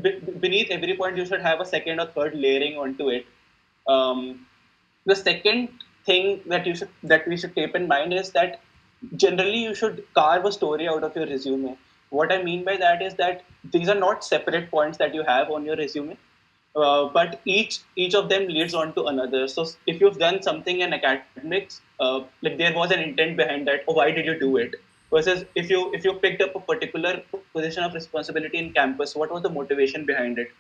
beneath every point, you should have a second or third layering onto it. Um, the second thing that we should keep in mind is that generally you should carve a story out of your resume. What I mean by that is that these are not separate points that you have on your resume, but each of them leads on to another. So if you've done something in academics, like there was an intent behind that, or why did you do it? Versus if you picked up a particular position of responsibility in campus, what was the motivation behind it?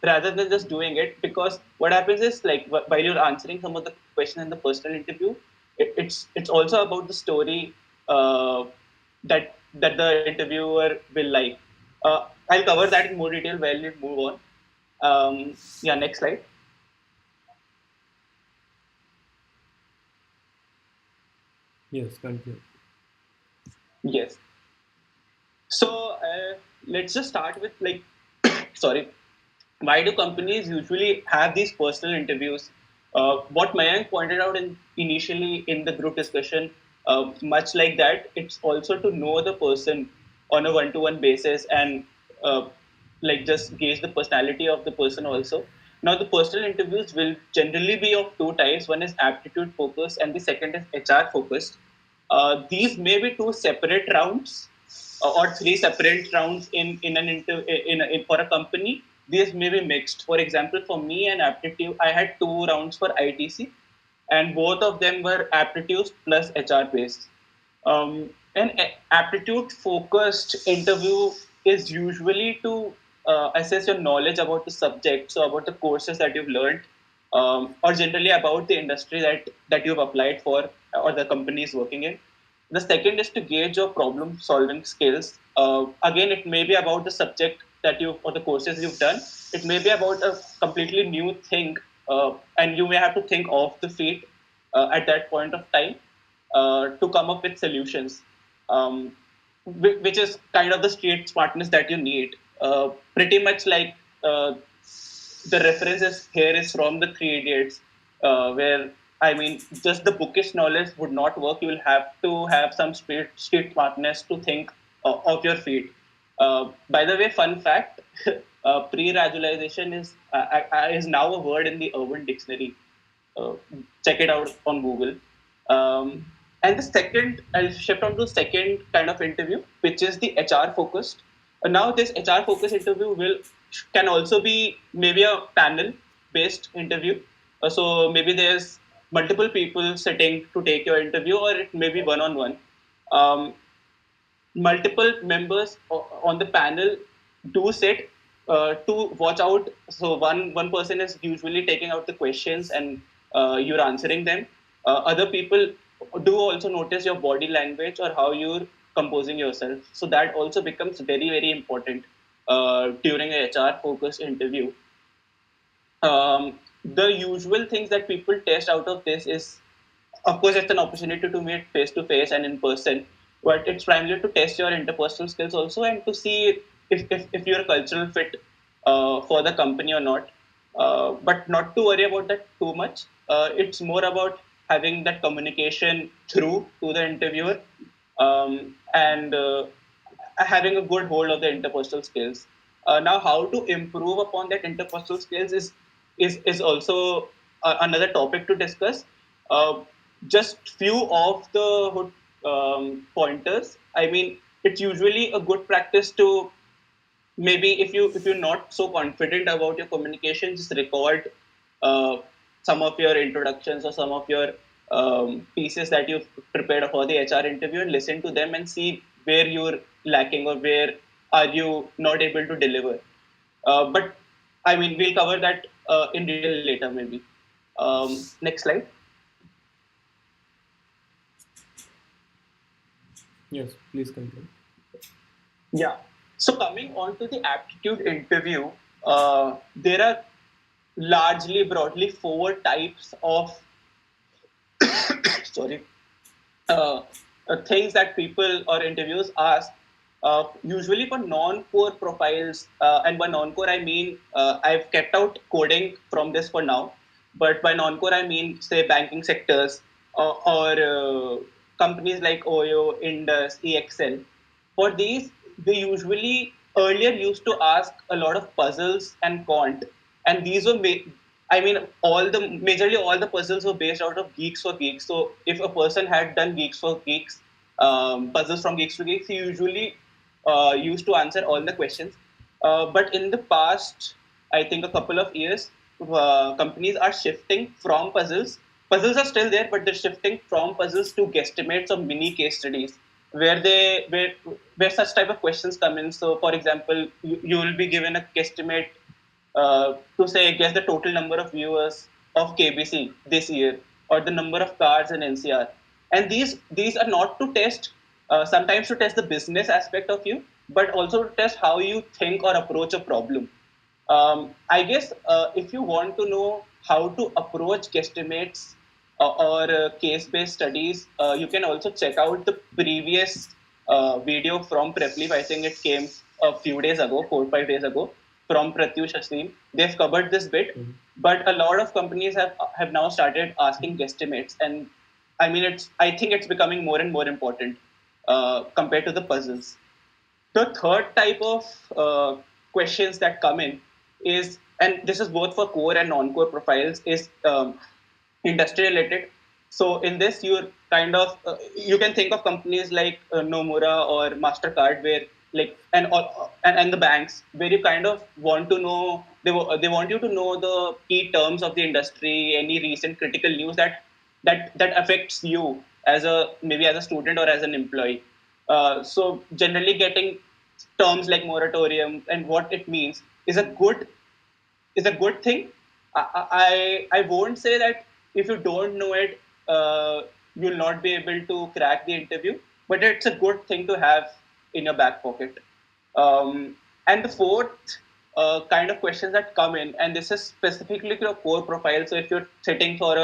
Rather than just doing it, because what happens is like while you're answering some of the questions in the personal interview, it's also about the story that the interviewer will like. I'll cover that in more detail while we move on. Yeah, next slide. Yes, continue. Yes. So let's just start with like, sorry, why do companies usually have these personal interviews? What Mayank pointed out initially in the group discussion, much like that, it's also to know the person on a one-to-one basis and uh, like just gauge the personality of the person also. Now, the personal interviews will generally be of two types. One is aptitude focused, and the second is HR focused. These may be two separate rounds or three separate rounds for a company. These may be mixed. For example, for me and aptitude, I had two rounds for ITC, and both of them were aptitude plus HR based. An aptitude focused interview is usually to assess your knowledge about the subject, so about the courses that you've learned, or generally about the industry that you've applied for or the company is working in. The second is to gauge your problem solving skills. Again, it may be about the subject that you or the courses you've done. It may be about a completely new thing, and you may have to think off the feet at that point of time. to come up with solutions, which is kind of the street smartness that you need. Pretty much like the references here is from the Three Idiots, where I mean, just the bookish knowledge would not work. You will have to have some street smartness to think of your feet. By the way, fun fact: pre-radicalization is now a word in the Urban Dictionary. Uh, Check it out on Google. And the second, I'll shift on to the second kind of interview, which is the HR focused. Now, this HR focused interview can also be maybe a panel based interview. So maybe there's multiple people sitting to take your interview, or it may be one on one. Multiple members on the panel do sit to watch out. So one person is usually taking out the questions and you're answering them. Other people do also notice your body language or how you're composing yourself. So that also becomes very, very important during a HR focused interview. The usual things that people test out of this is, of course, it's an opportunity to meet face to face and in person, but it's primarily to test your interpersonal skills also and to see if you're a cultural fit for the company or not. But not to worry about that too much. It's more about having that communication through to the interviewer, and having a good hold of the interpersonal skills. Now, how to improve upon that interpersonal skills is also another topic to discuss. Just few of the pointers. I mean, it's usually a good practice to maybe if you're not so confident about your communication, just record some of your introductions or some of your pieces that you've prepared for the HR interview and listen to them and see where you're lacking or where are you not able to deliver. But I mean, we'll cover that in detail later, maybe. Next slide. Yes, please continue. Yeah. So coming on to the aptitude interview, there are largely, broadly, four types of sorry things that people or interviewers ask. Usually for non-core profiles, and by non-core I mean I've kept out coding from this for now, but by non-core I mean say banking sectors or companies like Oyo, Indus, EXL. For these, they usually earlier used to ask a lot of puzzles and quant, and these were I mean, majorly all the puzzles were based out of Geeks for Geeks. So if a person had done Geeks for Geeks, puzzles from Geeks to Geeks, he usually used to answer all the questions. But in the past, I think a couple of years, companies are shifting from puzzles. Puzzles are still there, but they're shifting from puzzles to guesstimates or mini case studies, where such type of questions come in. So, for example, you will be given a guesstimate to say guess the total number of viewers of KBC this year or the number of cars in NCR. And these are not to test, sometimes to test the business aspect of you, but also to test how you think or approach a problem. I guess if you want to know how to approach guesstimates or case-based studies, you can also check out the previous video from Prepleaf. I think it came a few days ago, 4 or 5 days ago, from Pratyush Asim. They've covered this bit, but a lot of companies have now started asking guesstimates, and I mean, I think it's becoming more and more important compared to the puzzles. The third type of questions that come in is, and this is both for core and non-core profiles, is industry related. So in this, you're kind of you can think of companies like Nomura or Mastercard, where like and the banks, where you kind of want to know they want you to know the key terms of the industry, any recent critical news that affects you as a maybe as a student or as an employee. So generally, getting terms like moratorium and what it means is a good thing. I won't say that if you don't know it, you'll not be able to crack the interview, but it's a good thing to have in your back pocket. And the fourth kind of questions that come in, and this is specifically to your core profile. So if you're sitting for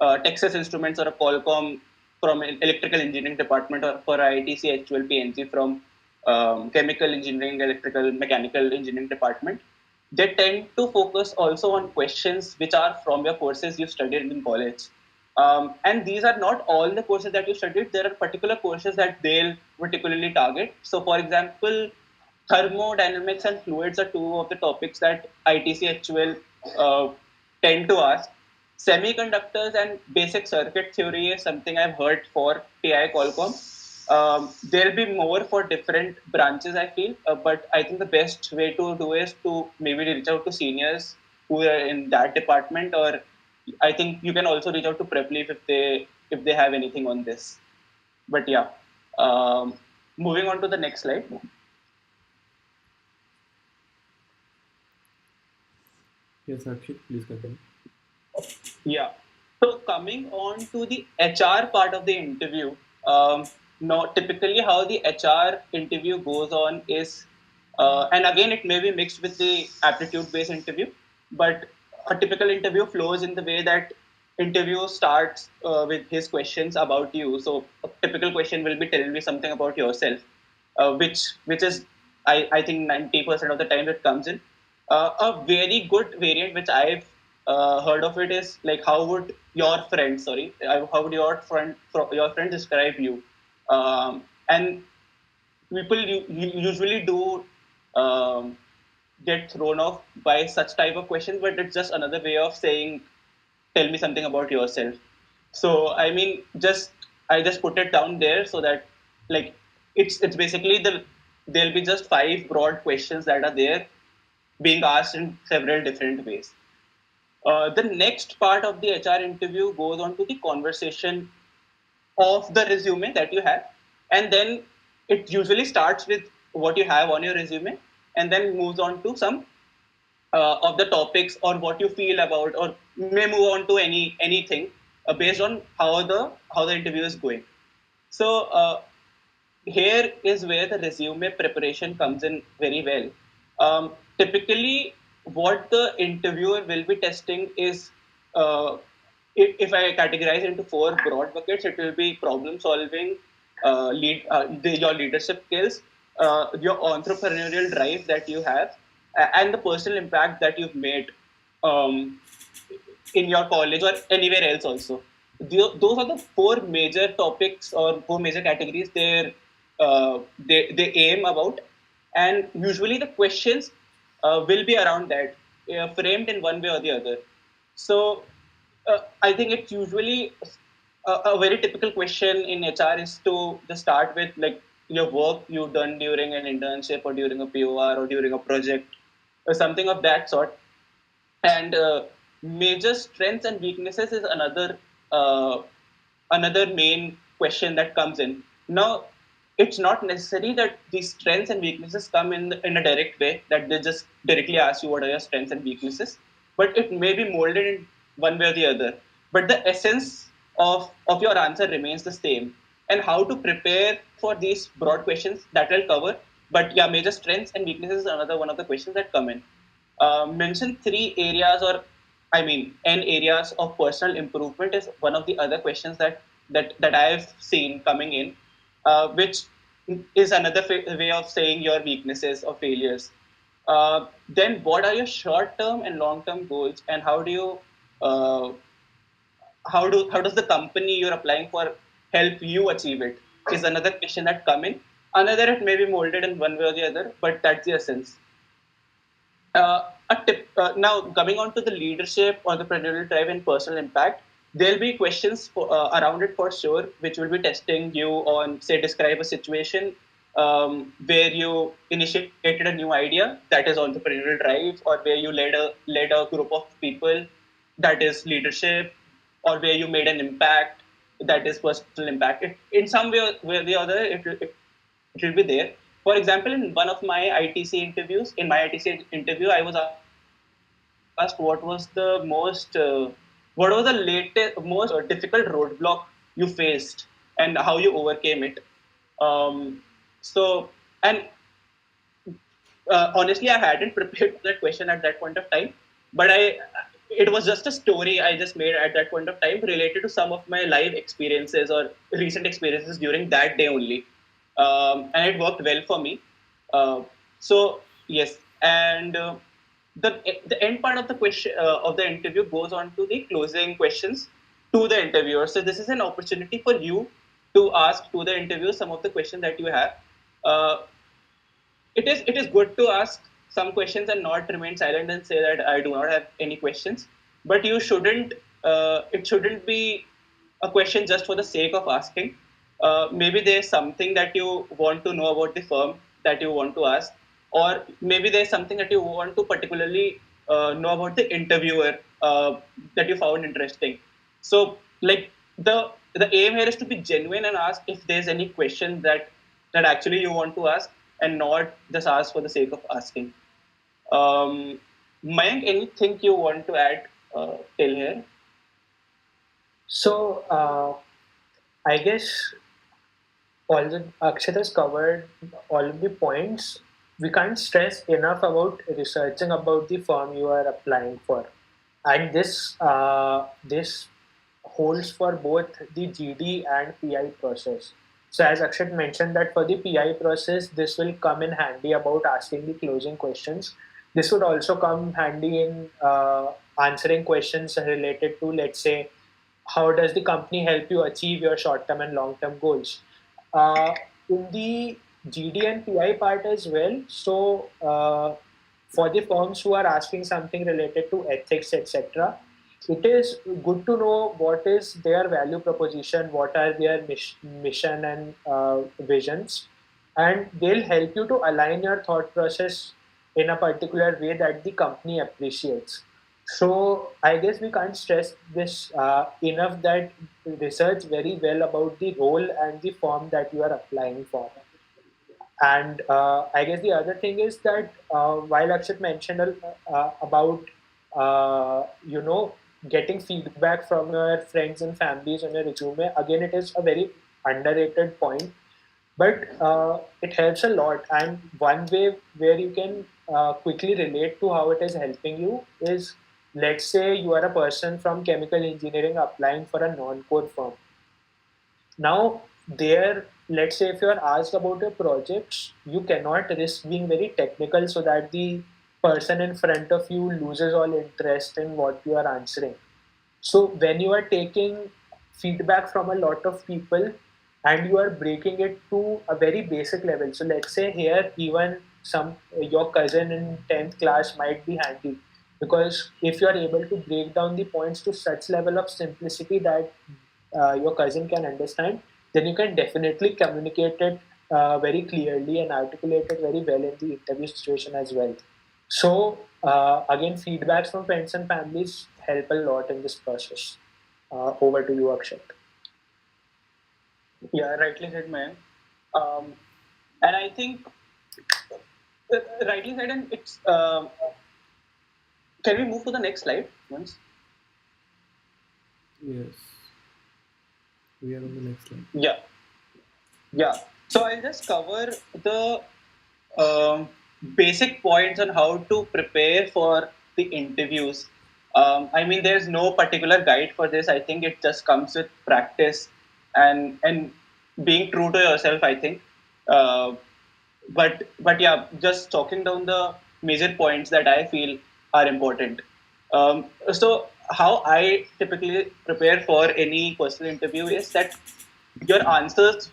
a Texas Instruments or a Qualcomm from an electrical engineering department, or for IITC HUL PNG from chemical engineering, electrical, mechanical engineering department, they tend to focus also on questions which are from your courses you studied in college. And these are not all the courses that you studied. There are particular courses that they'll particularly target. So, for example, thermodynamics and fluids are two of the topics that ITC HUL tend to ask. Semiconductors and basic circuit theory is something I've heard for TI Qualcomm. There'll be more for different branches, I feel, but I think the best way to do is to maybe reach out to seniors who are in that department, or I think you can also reach out to Prepleaf if they have anything on this. But yeah, moving on to the next slide. Yes, Akshit, please continue. Yeah. So coming on to the HR part of the interview, now typically how the HR interview goes on is, and again it may be mixed with the aptitude-based interview, but a typical interview flows in the way that interview starts with his questions about you. So a typical question will be, tell me something about yourself, which is I think 90% of the time it comes in. A very good variant which I've heard of it is like, how would your friend, how would your friend describe you? And people usually do get thrown off by such type of questions, but it's just another way of saying, tell me something about yourself. So I mean, I just put it down there so that, like, it's basically there'll be just 5 broad questions that are there being asked in several different ways. The next part of the HR interview goes on to the conversation of the resume that you have, and then it usually starts with what you have on your resume, and then moves on to some of the topics or what you feel about, or may move on to anything based on how the interview is going. So here is where the resume preparation comes in very well. Typically, what the interviewer will be testing is, if I categorize into 4 broad buckets, it will be problem solving, your leadership skills, your entrepreneurial drive that you have, and the personal impact that you've made um, in your college or anywhere else also. Those are the 4 major topics or 4 major categories they aim about, and usually the questions will be around that, framed in one way or the other. So I think it's usually a very typical question in HR is to just start with, like, your work you've done during an internship or during a POR or during a project or something of that sort. And major strengths and weaknesses is another main question that comes in. Now, it's not necessary that these strengths and weaknesses come in a direct way, that they just directly ask you what are your strengths and weaknesses, but it may be molded in one way or the other. But the essence of your answer remains the same. And how to prepare for these broad questions, that will cover. But yeah, major strengths and weaknesses is another one of the questions that come in. Mention 3 areas, or I mean, N areas of personal improvement is one of the other questions that I've seen coming in, which is another way of saying your weaknesses or failures. Then, what are your short-term and long-term goals, and uh, how does the company you're applying for help you achieve it? Is another question that come in. Another, it may be molded in one way or the other, but that's the essence. A tip now, coming on to the leadership, entrepreneurial drive, and personal impact, there'll be questions around it for sure, which will be testing you on, say, describe a situation where you initiated a new idea, that is entrepreneurial drive, or where you led a group of people, that is leadership, or where you made an impact, that is personal impact. In some way or the other, it will be there. For example, in one of my ITC interviews, I was asked what was the latest, most difficult roadblock you faced and how you overcame it. So, and honestly, I hadn't prepared for that question at that point of time, but it was just a story I just made at that point of time related to some of my live experiences or recent experiences during that day only. And it worked well for me. So yes, and the end part of the question of the interview goes on to the closing questions to the interviewer. So this is an opportunity for you to ask to the interviewer some of the questions that you have. Uh, it is good to ask some questions and not remain silent and say that I do not have any questions. But you shouldn't. It shouldn't be a question just for the sake of asking. Maybe there's something that you want to know about the firm that you want to ask, or maybe there's something that you want to particularly know about the interviewer that you found interesting. So, like the aim here is to be genuine and ask if there's any question that actually you want to ask, and not just ask for the sake of asking. Mayank, anything you want to add till here? So, I guess all the Akshat has covered all of the points. We can't stress enough about researching about the firm you are applying for, and this holds for both the GD and PI process. So as Akshat mentioned that for the PI process, this will come in handy about asking the closing questions. This would also come handy in answering questions related to, let's say, how does the company help you achieve your short-term and long-term goals? In the GD and PI part as well. So for the firms who are asking something related to ethics, etc., it is good to know what is their value proposition, what are their mission and visions, and they'll help you to align your thought process in a particular way that the company appreciates. So I guess we can't stress this enough that research very well about the role and the firm that you are applying for. And I guess the other thing is that while Akshat mentioned about getting feedback from your friends and families on your resume, again it is a very underrated point, but it helps a lot. And one way where you can quickly relate to how it is helping you is, let's say you are a person from chemical engineering applying for a non-core firm. Now, there, let's say if you are asked about your projects, you cannot risk being very technical so that the person in front of you loses all interest in what you are answering. So, when you are taking feedback from a lot of people and you are breaking it to a very basic level, so let's say here, even your cousin in 10th class might be handy, because if you are able to break down the points to such level of simplicity that your cousin can understand, then you can definitely communicate it very clearly and articulate it very well in the interview situation as well. So again, feedbacks from friends and families help a lot in this process. Over to you, Akshat. Yeah, rightly said, man. And I think rightly said, and it's. Can we move to the next slide once? Yes. We are on the next slide. Yeah. Yeah. So I'll just cover the basic points on how to prepare for the interviews. I mean, there's no particular guide for this. I think it just comes with practice and being true to yourself, I think. But yeah, just talking down the major points that I feel are important. So how I typically prepare for any personal interview is that your answers,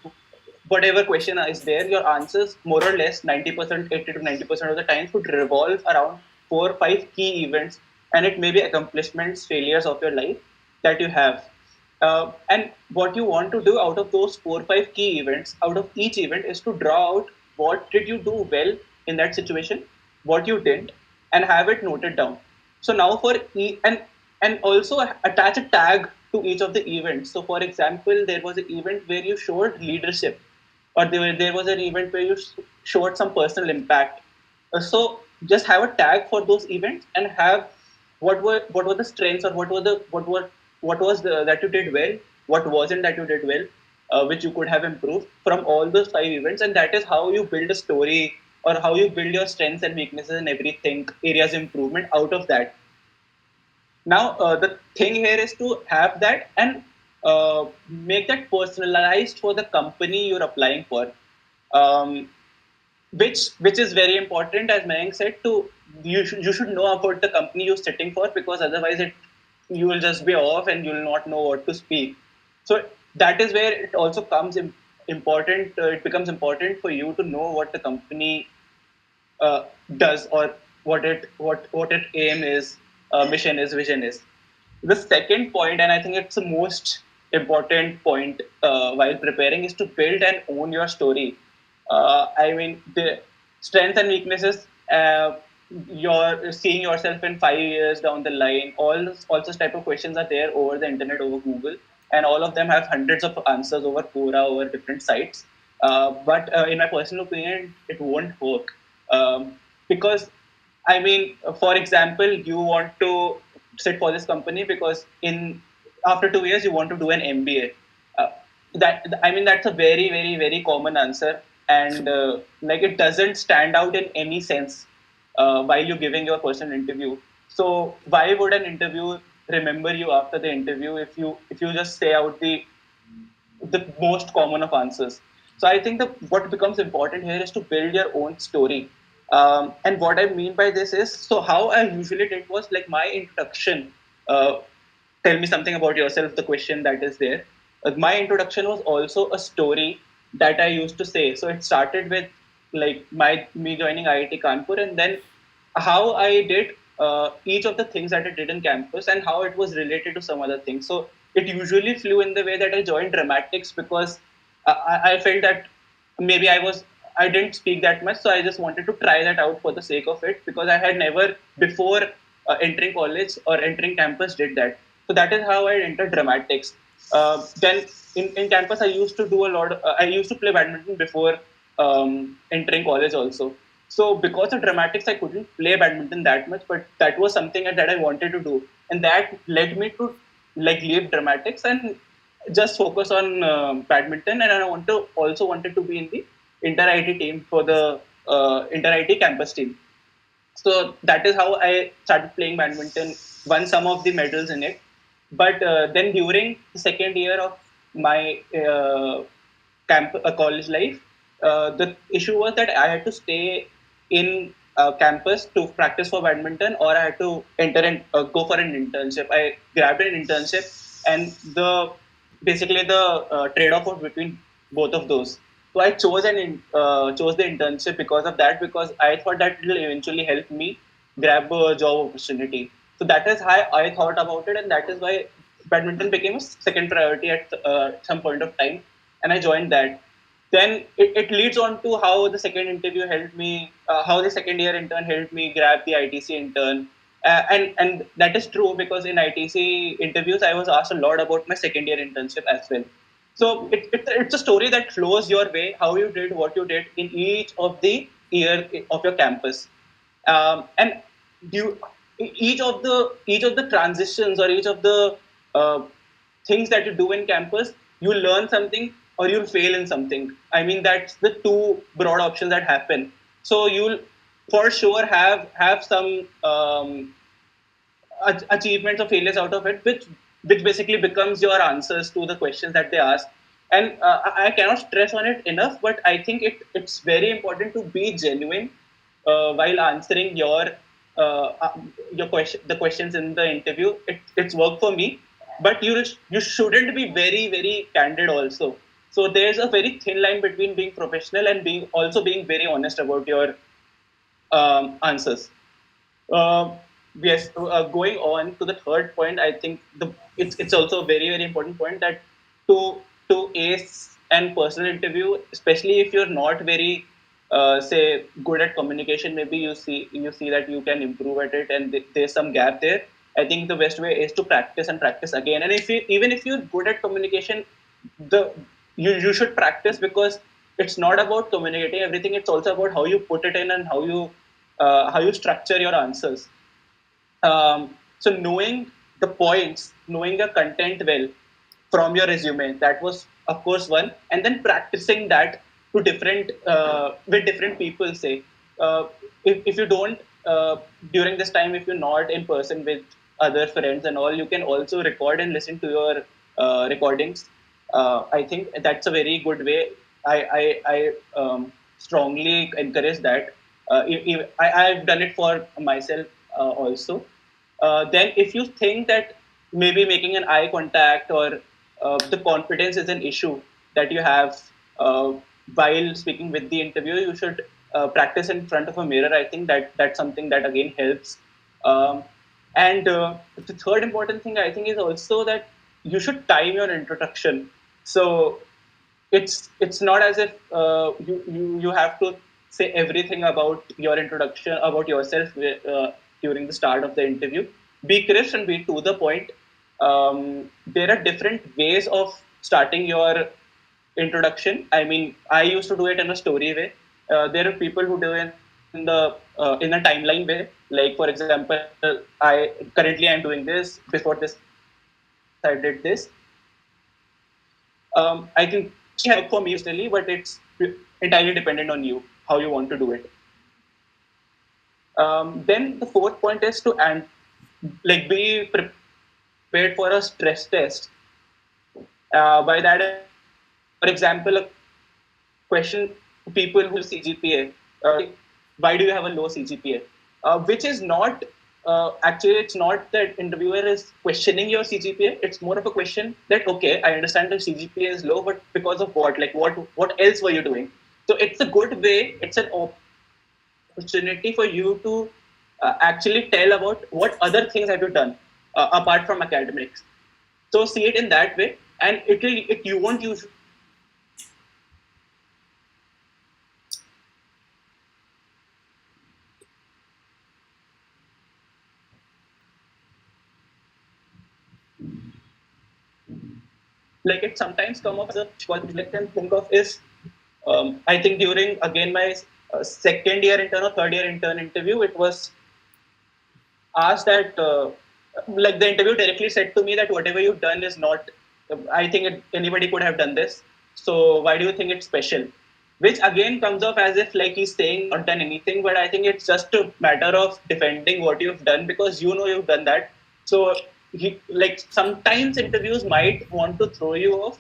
whatever question is there, your answers more or less 90%, 80 to 90% of the time should revolve around 4 or 5 key events, and it may be accomplishments, failures of your life that you have. And what you want to do out of those 4 or 5 key events, out of each event, is to draw out what did you do well in that situation, what you didn't, and have it noted down. So now and also attach a tag to each of the events. So for example, there was an event where you showed leadership, or there was an event where you showed some personal impact. So just have a tag for those events and have what were the strengths, or what was that you did well, what wasn't that you did well, which you could have improved from all those 5 events, and that is how you build a story, or how you build your strengths and weaknesses and everything, areas of improvement out of that. Now, the thing here is to have that and make that personalized for the company you're applying for, um, which is very important, as Mayank said. To you should know about the company you're sitting for, because otherwise you will just be off and you'll not know what to speak. So that is where it also comes important. It becomes important for you to know what the company does, or what its aim is, mission is, vision is. The second point, and I think it's the most important point while preparing, is to build and own your story. I mean, the strengths and weaknesses. You're seeing yourself in 5 years down the line. All such type of questions are there over the internet, over Google, and all of them have hundreds of answers over Quora, over different sites. But in my personal opinion, it won't work, because I mean, for example, you want to sit for this company because in after 2 years you want to do an MBA. That I mean, that's a very, very, very common answer, and like it doesn't stand out in any sense while you're giving your personal interview. So why would an interview remember you after the interview if you just say out the most common of answers? So I think that what becomes important here is to build your own story. And what I mean by this is, so how I usually did was like my introduction. Tell me something about yourself, the question that is there. My introduction was also a story that I used to say. So it started with like me joining IIT Kanpur, and then how I did each of the things that I did in campus and how it was related to some other things. So it usually flew in the way that I joined dramatics because I felt that maybe I didn't speak that much, so I just wanted to try that out for the sake of it, because I had never before entering college or entering campus did that. So that is how I entered dramatics. Then in campus, I used to do a lot. I used to play badminton before entering college also. So because of dramatics, I couldn't play badminton that much, but that was something that I wanted to do, and that led me to like leave dramatics and just focus on badminton. And I also wanted to be in the inter IT team for the inter IT campus team. So that is how I started playing badminton, won some of the medals in it. But then during the second year of my college life, the issue was that I had to stay in campus to practice for badminton, or I had to enter and go for an internship. I grabbed an internship, and basically the trade-off was between both of those. So I chose the internship because of that, because I thought that it will eventually help me grab a job opportunity. So that is how I thought about it, and that is why badminton became a second priority at some point of time, and I joined that. Then it leads on to how the second interview helped me, how the second year intern helped me grab the ITC intern. And that is true, because in ITC interviews, I was asked a lot about my second year internship as well. So it's a story that flows your way, how you did what you did in each of the year of your campus. And you, each of the transitions, or each of the uh, things that you do in campus, you learn something or you'll fail in something. I mean, that's the two broad options that happen. So you'll for sure have some achievements or failures out of it, which basically becomes your answers to the questions that they ask. And I cannot stress on it enough, but I think it's very important to be genuine while answering the questions in the interview. It's worked for me, but you shouldn't be very, very candid also. So there's a very thin line between being professional and being very honest about your answers. Uh, yes, going on to the third point, I think it's also a very, very important point that to ace an personal interview, especially if you're not very say good at communication, maybe you see that you can improve at it, and there's some gap there. I think the best way is to practice and practice again. And even if you're good at communication, the you should practice, because it's not about communicating everything. It's also about how you put it in and how you structure your answers. So knowing the points, knowing your content well from your resume, that was of course one, and then practicing that to different with different people. Say, if you don't during this time, if you're not in person with other friends and all, you can also record and listen to your recordings. I think that's a very good way. I strongly encourage that. I've done it for myself also. Then if you think that maybe making an eye contact or the confidence is an issue that you have while speaking with the interviewer, you should practice in front of a mirror. I think that's something that again helps. And the third important thing I think is also that you should time your introduction. So it's not as if you have to say everything about your introduction about yourself during the start of the interview. Be crisp and be to the point. There are different ways of starting your introduction. I mean, I used to do it in a story way. There are people who do it in a timeline way. Like for example, I'm doing this. Before this, I did this. I think it help for me personally, but it's entirely dependent on you how you want to do it. Then the fourth point is to be prepared for a stress test. By that, for example, a question to people who CGPA. Why do you have a low CGPA? Which is not actually, it's not that interviewer is questioning your CGPA. It's more of a question that, okay, I understand the CGPA is low, but because of what? Like what else were you doing? So it's a good way. It's an opportunity for you to actually tell about what other things have you done apart from academics. So see it in that way, and you won't use. Like it sometimes come up as a what I can think of is I think during again my second year intern or third year intern interview, it was asked that like the interview directly said to me that whatever you've done is not. I think anybody could have done this. So why do you think it's special? Which again comes off as if like he's saying not done anything, but I think it's just a matter of defending what you've done because you know you've done that. So like sometimes interviews might want to throw you off,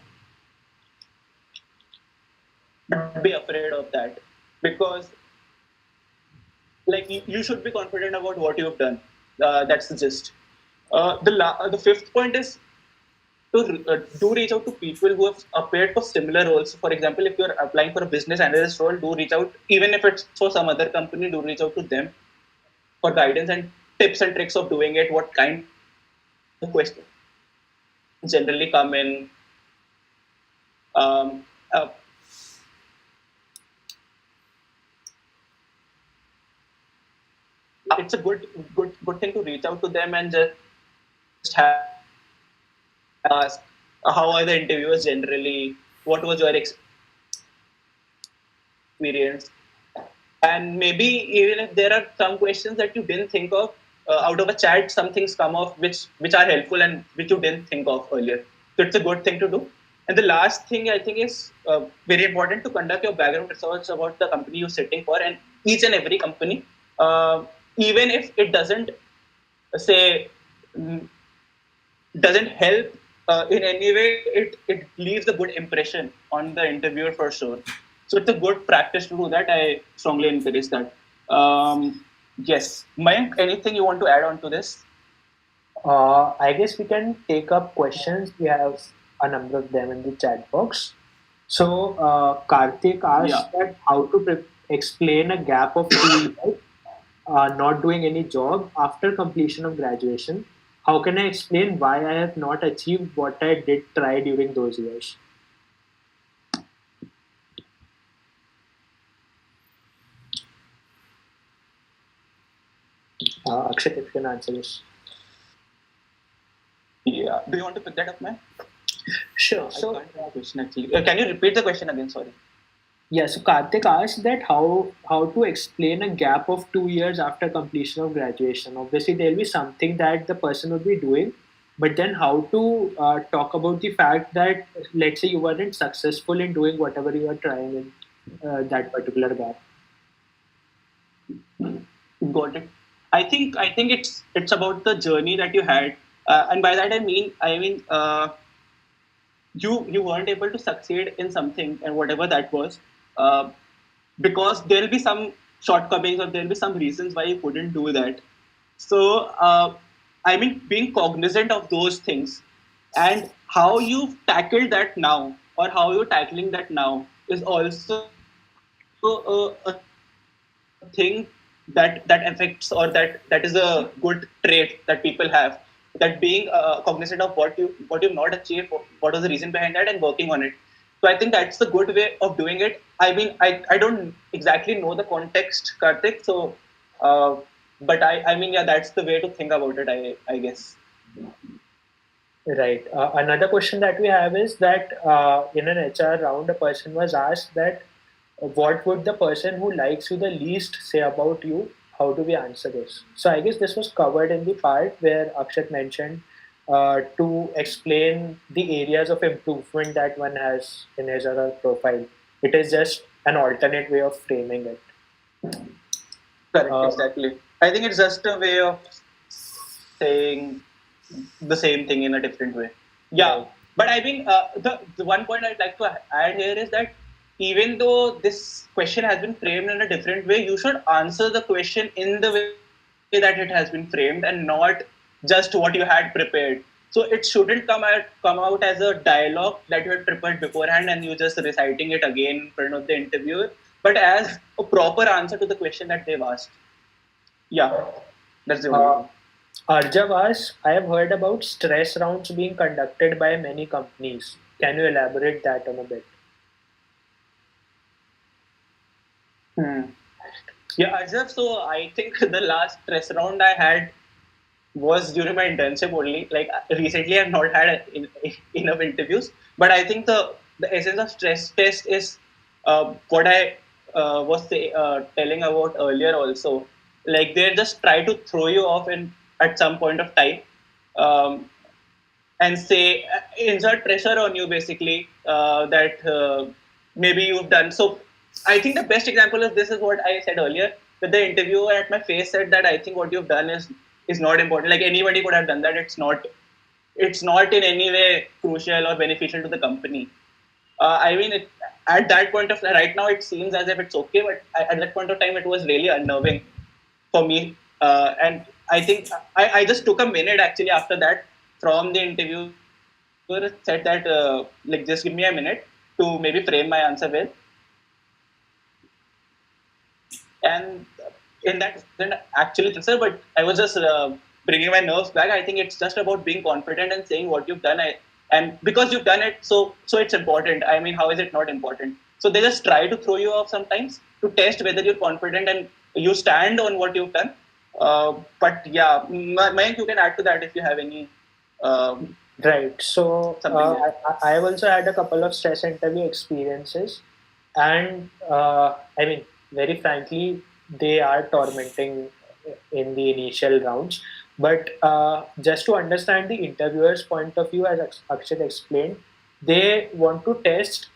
but be afraid of that because like you should be confident about what you've done. That's the gist. The fifth point is to do reach out to people who have applied for similar roles. For example, if you're applying for a business analyst role, do reach out. Even if it's for some other company, do reach out to them for guidance and tips and tricks of doing it. What kind of questions generally come in? Um, uh, it's a good thing to reach out to them and just ask how are the interviewers generally, what was your experience, and maybe even if there are some questions that you didn't think of out of a chat, some things come off which are helpful and which you didn't think of earlier. So it's a good thing to do. And the last thing I think is very important to conduct your background research about the company you're sitting for and each and every company. Even if it doesn't say doesn't help in any way, it leaves a good impression on the interviewer for sure. So it's a good practice to do that. I strongly encourage that. Yes, Mayank, anything you want to add on to this? I guess we can take up questions. We have a number of them in the chat box. So Karthik asked that how to explain a gap of 2 years not doing any job after completion of graduation. How can I explain why I have not achieved what I did try during those years? Akshat, if you can answer this. Yeah. Do you want to pick that up, man? Sure. So, I can't remember the question actually. Can you repeat the question again? Sorry. Yeah, so Karthik asked that how to explain a gap of 2 years after completion of graduation. Obviously, there'll be something that the person would be doing, but then how to talk about the fact that let's say you weren't successful in doing whatever you were trying in that particular gap. Got it. I think it's about the journey that you had, and by that I mean you weren't able to succeed in something, and whatever that was, uh, because there'll be some shortcomings or there'll be some reasons why you couldn't do that. So being cognizant of those things and how you've tackled that now or how you're tackling that now is also a thing that affects, or that is a good trait that people have, that being cognizant of what you've not achieved, what was the reason behind that, and working on it. So I think that's the good way of doing it. I don't exactly know the context, Karthik, so but yeah, that's the way to think about it, I guess. Right. Another question that we have is that in an HR round, a person was asked that what would the person who likes you the least say about you? How do we answer this? So I guess this was covered in the part where Akshat mentioned to explain the areas of improvement that one has in his or her profile. It is just an alternate way of framing it. Correct, Uh, exactly. I think it's just a way of saying the same thing in a different way. Yeah, Right. but the one point I'd like to add here is that even though this question has been framed in a different way, you should answer the question in the way that it has been framed and not just what you had prepared. So it shouldn't come out as a dialogue that you had prepared beforehand and you just reciting it again in front of the interviewer, but as a proper answer to the question that they've asked. Yeah, that's the only Uh, thing. Arjav asks, I have heard about stress rounds being conducted by many companies. Can you elaborate that on a bit? Hmm. Yeah, Ajab, so I think the last stress round I had was during my internship only. Like recently, I've not had enough interviews, but I think the essence of stress test is what I telling about earlier also. Like they just try to throw you off in at some point of time, um, and say insert pressure on you basically, that maybe you've done so. I think the best example of this is what I said earlier, that the interviewer at my face said that I think what you've done is not important, like anybody could have done that, it's not in any way crucial or beneficial to the company. At that point of right now it seems as if it's okay, but at that point of time it was really unnerving for me. And I think I just took a minute actually after that from the interviewer, said that like just give me a minute to maybe frame my answer well. And in that then actually answer, but I was just bringing my nerves back. I think it's just about being confident and saying what you've done. And because you've done it, so it's important. I mean, how is it not important? So they just try to throw you off sometimes to test whether you're confident and you stand on what you've done. But yeah, Mayank, you can add to that if you have any Right. So something there. I have also had a couple of stress interview experiences, and I mean, very frankly, they are tormenting in the initial rounds. But just to understand the interviewer's point of view, as Akshat explained, they want to test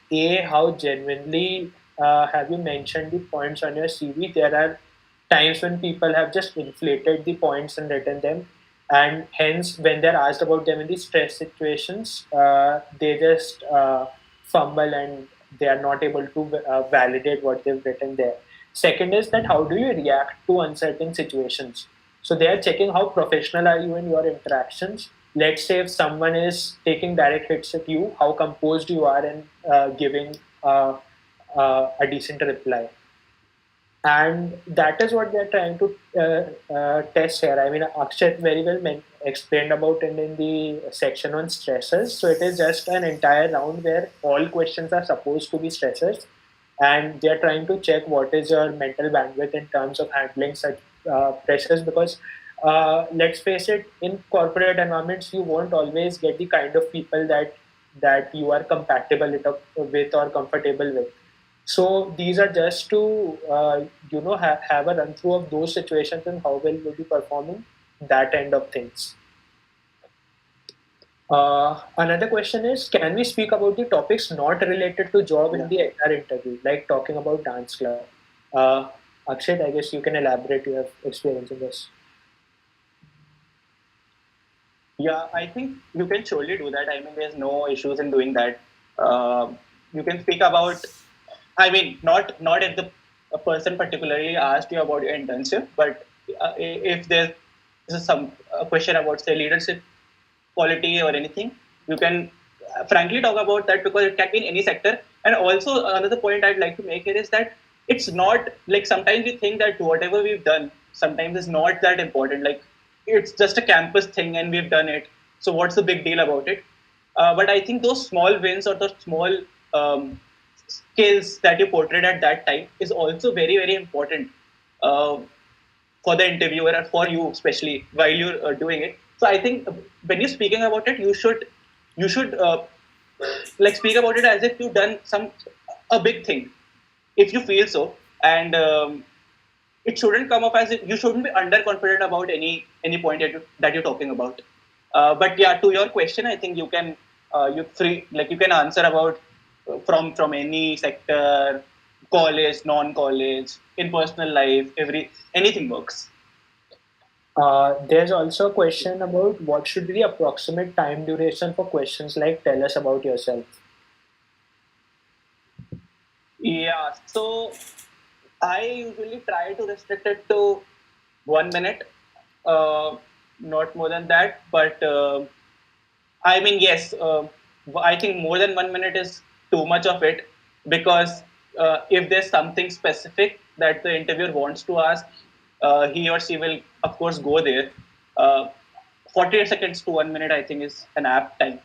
how genuinely have you mentioned the points on your CV. There are times when people have just inflated the points and written them, and hence when they're asked about them in these stress situations, they just fumble and they are not able to validate what they've written there. Second is that how do you react to uncertain situations? So they are checking how professional are you in your interactions. Let's say if someone is taking direct hits at you, how composed you are in giving a decent reply. And that is what they're trying to test here. I mean, Akshat very well explained about it in the section on stressors. So it is just an entire round where all questions are supposed to be stressors, and they're trying to check what is your mental bandwidth in terms of handling such pressures. Because let's face it, in corporate environments, you won't always get the kind of people that you are compatible with or comfortable with. So these are just to have a run through of those situations and how well you'll be performing that end of things. Another question is, can we speak about the topics not related to job in the HR interview, like talking about dance club? Uh, Akshay, I guess you can elaborate your experience in this. Yeah, I think you can surely do that. I mean, there's no issues in doing that. Uh, you can speak about. I mean, not if the a person particularly asked you about your internship, but if there's some a question about say leadership quality or anything, you can frankly talk about that because it can be in any sector. And also another point I'd like to make here is that it's not like sometimes we think that whatever we've done sometimes is not that important. Like it's just a campus thing and we've done it. So what's the big deal about it? But I think those small wins or those small skills that you portrayed at that time is also very very important. Uh, for the interviewer and for you especially while you're doing it. So I think when you're speaking about it, you should like speak about it as if you've done some a big thing, if you feel so, and it shouldn't come off as if you shouldn't be underconfident about any point that you're talking about. But yeah, to your question, I think you can you free like you can answer about from any sector, college, non-college, in personal life, anything works. There's also a question about what should be the approximate time duration for questions like tell us about yourself. Yeah, so I usually try to restrict it to 1 minute, uh, not more than that. But I mean, yes, I think more than 1 minute is too much of it because if there's something specific that the interviewer wants to ask, he or she will, of course, go there. Uh, 48 seconds to 1 minute, I think, is an apt time.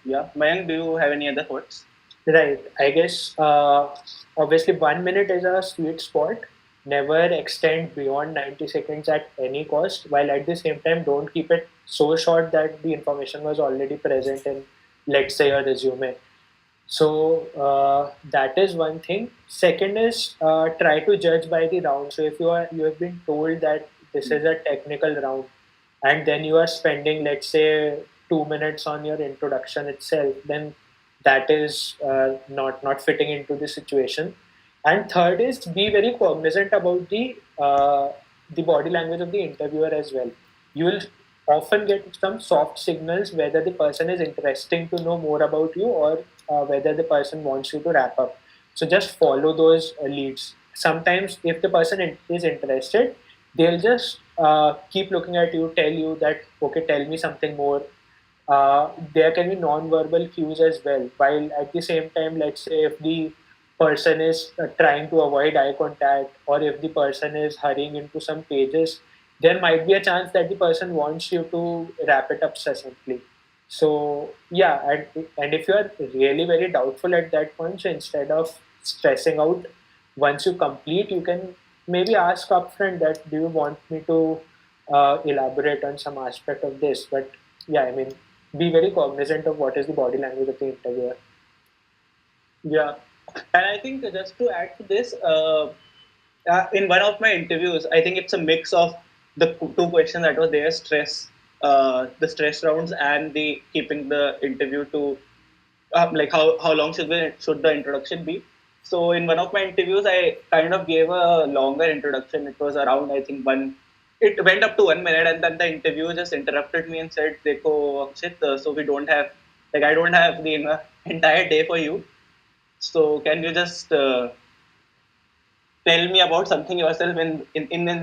Yeah, Mayank, do you have any other thoughts? Right. I guess obviously 1 minute is a sweet spot. Never extend beyond 90 seconds at any cost, while at the same time, don't keep it so short that the information was already present in, let's say, your resume. So that is one thing. Second is try to judge by the round. So if you have been told that this is a technical round, and then you are spending, let's say, 2 minutes on your introduction itself, then that is not fitting into the situation. And third is be very cognizant about the body language of the interviewer as well. You will often get some soft signals whether the person is interesting to know more about you, or whether the person wants you to wrap up. So just follow those leads. Sometimes if the person is interested, they'll just keep looking at you, tell you that okay, tell me something more. There can be non-verbal cues as well, while at the same time, let's say if the person is trying to avoid eye contact, or if the person is hurrying into some pages, there might be a chance that the person wants you to wrap it up succinctly. So yeah, and if you are really very doubtful at that point, so instead of stressing out, once you complete, you can maybe ask upfront that do you want me to elaborate on some aspect of this. But yeah, I mean, be very cognizant of what is the body language of the interviewer. Yeah, and I think just to add to this, in one of my interviews, I think it's a mix of the two questions that was there: the stress rounds, and the keeping the interview to like how long should the introduction be. So in one of my interviews, I kind of gave a longer introduction. It was around, I think, one. It went up to 1 minute, and then the interviewer just interrupted me and said, "Dekho, Akshit, so we don't have like I don't have the entire day for you. So can you just tell me about something yourself in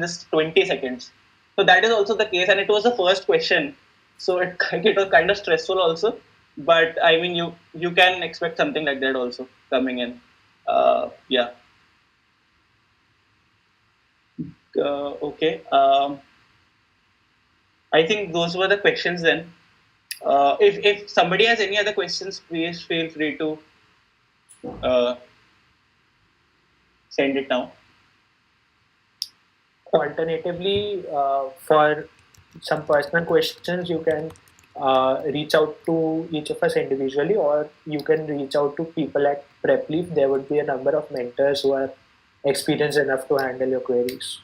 this 20 seconds?" So that is also the case, and it was the first question. So it was kind of stressful also. But I mean, you can expect something like that also coming in. Yeah. Okay. I think those were the questions then. If somebody has any other questions, please feel free to uh, send it now. Alternatively, for some personal questions, you can reach out to each of us individually, or you can reach out to people at Prepleaf. There would be a number of mentors who are experienced enough to handle your queries.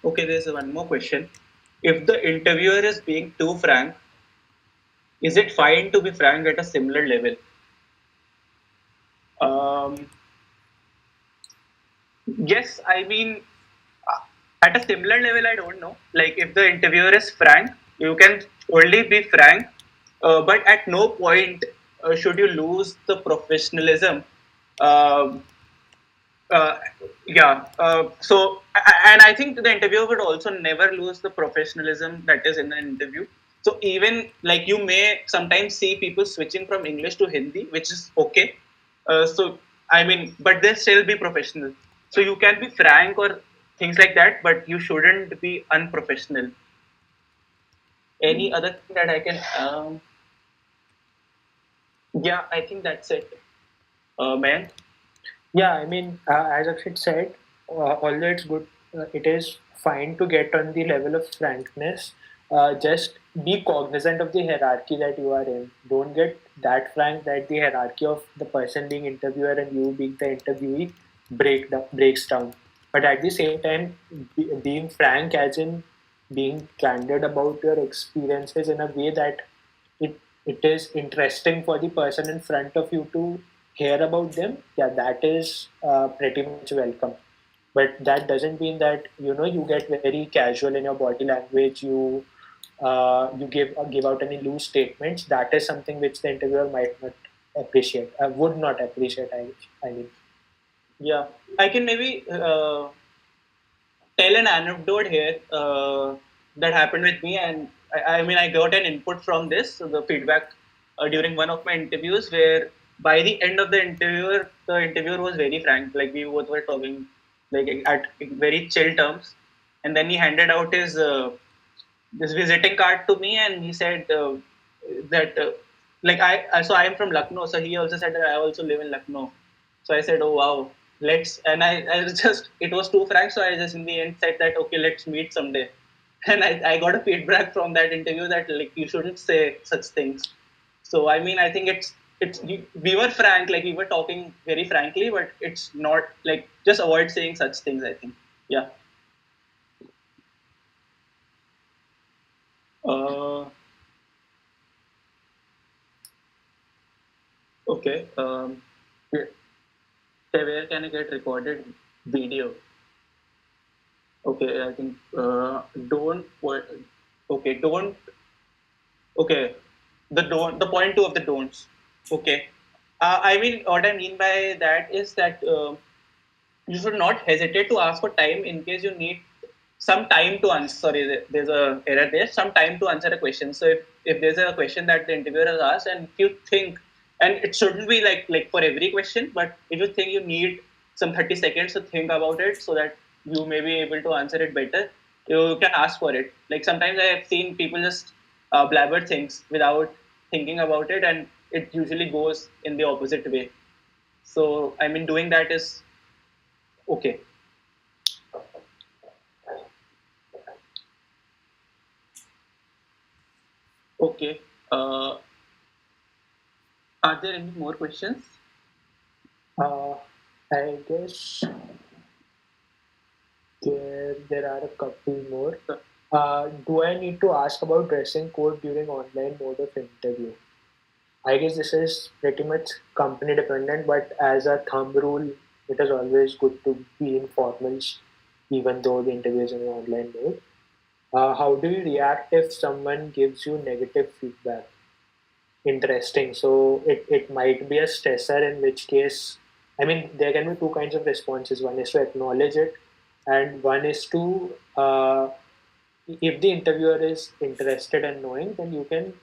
Okay, there's one more question. If the interviewer is being too frank, is it fine to be frank at a similar level? Um, Yes, I mean, at a similar level, I don't know. Like, if the interviewer is frank, you can only be frank, but at no point should you lose the professionalism. Um uh, yeah. And I think the interviewer would also never lose the professionalism that is in an interview. So even like you may sometimes see people switching from English to Hindi, which is okay. So I mean, but they'll still be professional. So you can be frank or things like that, but you shouldn't be unprofessional. Any other thing that I can? Yeah, I think that's it. Man. Yeah, I mean, as Akshat said, although it's good, it is fine to get on the level of frankness. Just be cognizant of the hierarchy that you are in. Don't get that frank that the hierarchy of the person being interviewer and you being the interviewee breaks down. But at the same time, being frank, as in being candid about your experiences in a way that it is interesting for the person in front of you to hear about them, yeah, that is pretty much welcome. But that doesn't mean that you get very casual in your body language. You give out any loose statements. That is something which the interviewer might not appreciate, would not appreciate. I mean, Yeah, I can maybe tell an anecdote here that happened with me, and I mean, I got an input from this, so the feedback during one of my interviews, where by the end of the interviewer was very frank, like we both were talking like at very chill terms, and then he handed out his this visiting card to me, and he said that like so I am from Lucknow, so he also said that I also live in Lucknow. So I said, oh wow, let's, and I was just, it was too frank, so I just in the end said that okay, let's meet someday. And I got a feedback from that interview that like you shouldn't say such things. So I mean, I think we were frank, like we were talking very frankly, but it's not like just avoid saying such things, I think. Yeah. Uh, okay. Where can I get recorded video? Okay, I think don't. Okay, don't. Okay, the point two of the don'ts. Okay, I mean what I mean by that is that you should not hesitate to ask for time in case you need some time to answer. Sorry, there's a error there. Some time to answer a question. So if there's a question that the interviewer has asked, and if you think, and it shouldn't be like for every question, but if you think you need some 30 seconds to think about it so that you may be able to answer it better, you can ask for it. Like sometimes I have seen people just blabber things without thinking about it, and it usually goes in the opposite way. So I mean, doing that is okay. Okay. Uh, are there any more questions? I guess there are a couple more. Do I need to ask about dressing code during online mode of interview? I guess this is pretty much company dependent, but as a thumb rule, it is always good to be in formals, even though the interview is in an online mode. How do you react if someone gives you negative feedback? Interesting. So it might be a stressor, in which case, I mean, there can be two kinds of responses. One is to acknowledge it, and one is to, if the interviewer is interested in knowing, then you can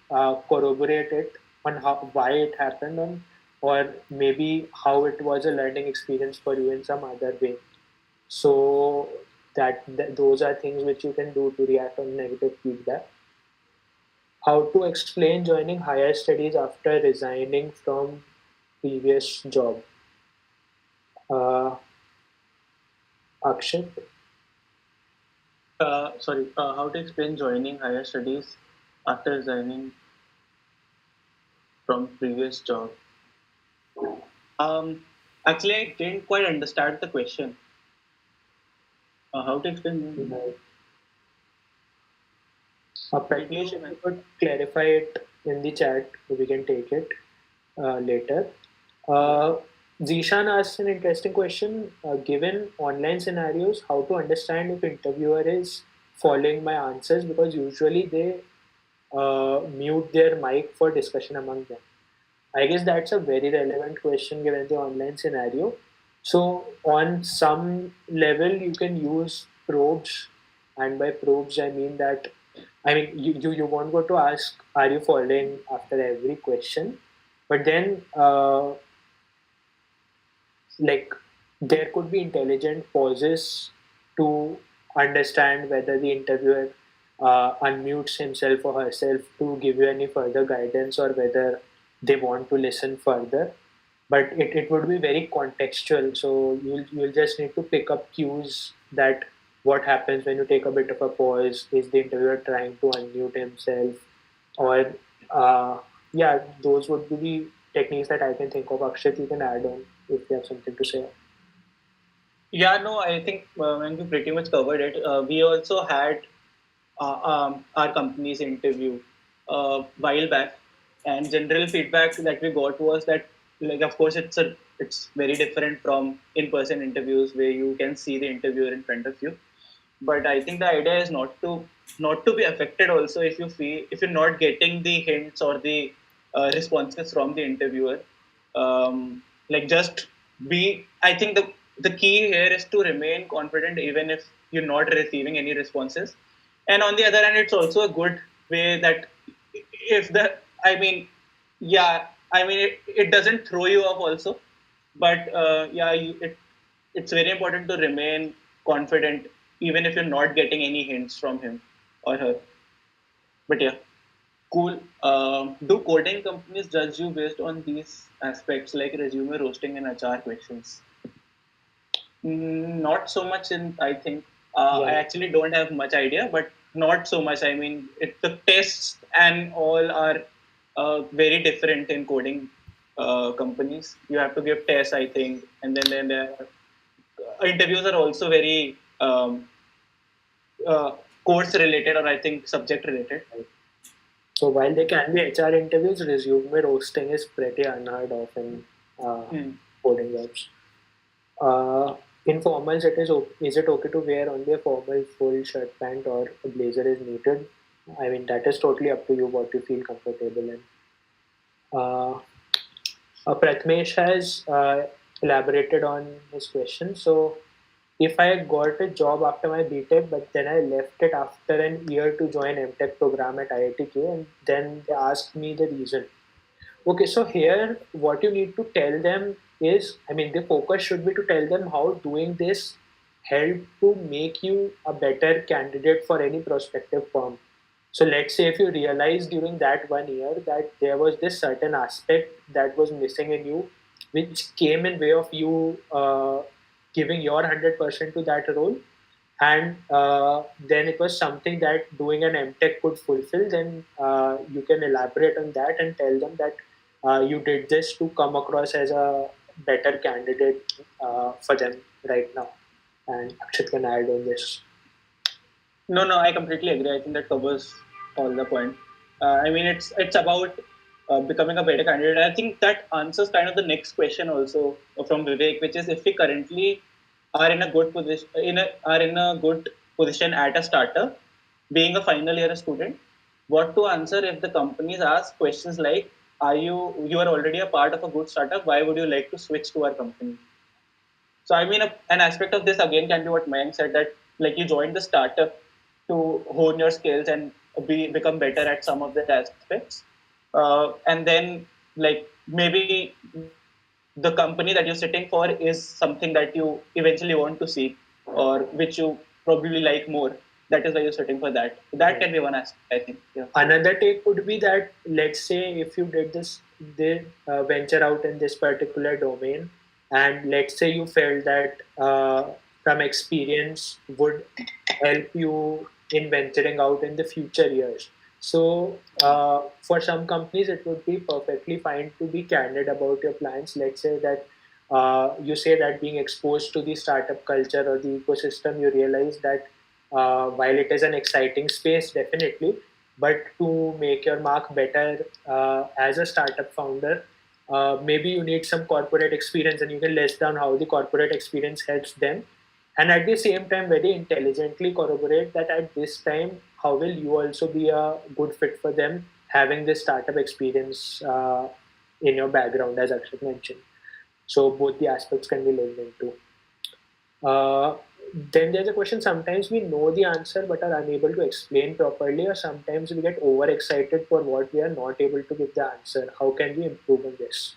corroborate it on why it happened, or maybe how it was a learning experience for you in some other way. So those are things which you can do to react on negative feedback. How to explain joining higher studies after resigning from previous job? Uh, Akshat? Sorry, how to explain joining higher studies after resigning from previous job? Um, Actually, I didn't quite understand the question. How to explain? Probably you could clarify it in the chat, so we can take it later. Uh, Zishan asks an interesting question. Given online scenarios, how to understand if interviewer is following my answers, because usually they mute their mic for discussion among them. I guess that's a very relevant question given the online scenario. So, on some level, you can use probes, and by probes, I mean that you won't go to ask, "Are you following?" after every question, but then like there could be intelligent pauses to understand whether the interviewer unmutes himself or herself to give you any further guidance or whether they want to listen further, but it would be very contextual, so you'll just need to pick up cues that what happens when you take a bit of a pause. Is the interviewer trying to unmute himself, or yeah, those would be the techniques that I can think of. Akshat, you can add on if you have something to say. Yeah, no, I think when you pretty much covered it. We also had our company's interview while back, and general feedback that we got was that, like, of course, it's very different from in-person interviews where you can see the interviewer in front of you. But I think the idea is not to be affected also if you're not getting the hints or the responses from the interviewer. Like, just be. I think the key here is to remain confident even if you're not receiving any responses. And on the other hand, it's also a good way that if the I mean, yeah, I mean it doesn't throw you off also, but yeah, it's very important to remain confident even if you're not getting any hints from him or her. But yeah, cool. Do coding companies judge you based on these aspects like resume roasting and HR questions? Not so much in, I think. I Yeah. actually don't have much idea, but not so much. I mean, the tests and all are very different in coding companies. You have to give tests, I think, and then interviews are also very uh, course related, or I think subject related. So while there can be HR interviews, resume roasting is pretty unheard of in uh, Hmm. coding jobs. In formals, is it okay to wear only a formal full shirt pant or a blazer is needed? I mean, that is totally up to you what you feel comfortable in. Uh, Pratmesh has elaborated on his question. So, if I got a job after my BTech, but then I left it after an year to join MTech program at IITK, and then they asked me the reason. Okay, so here what you need to tell them is, I mean, the focus should be to tell them how doing this help to make you a better candidate for any prospective firm. So let's say if you realize during that 1 year that there was this certain aspect that was missing in you, which came in way of you giving your 100% to that role, and then it was something that doing an MTech could fulfill, then you can elaborate on that and tell them that you did this to come across as a better candidate for them right now. And Akshit can add on this. No, I completely agree. I think that covers all the point. I mean, it's about becoming a better candidate. I think that answers kind of the next question also from Vivek, which is if we currently are in a good position are in a good position at a startup, being a final year student, what to answer if the companies ask questions like, "Are you are already a part of a good startup? Why would you like to switch to our company?" So I mean, an aspect of this again can be what Mayank said, that like you joined the startup to hone your skills and become better at some of the aspects, and then like maybe the company that you're sitting for is something that you eventually want to seek or which you probably like more. That is why you're sitting for that. That can be one aspect, I think. Yeah. Another take would be that, let's say if you did this, did venture out in this particular domain, and let's say you felt that from experience would help you in venturing out in the future years. So for some companies, it would be perfectly fine to be candid about your plans. Let's say that you say that being exposed to the startup culture or the ecosystem, you realize that while it is an exciting space, definitely, but to make your mark better as a startup founder, maybe you need some corporate experience, and you can list down how the corporate experience helps them, and at the same time very intelligently corroborate that at this time how will you also be a good fit for them having this startup experience in your background, as Akshat mentioned. So both the aspects can be linked into. Uh, then there's a question, sometimes we know the answer but are unable to explain properly, or sometimes we get overexcited for what we are not able to give the answer. How can we improve on this?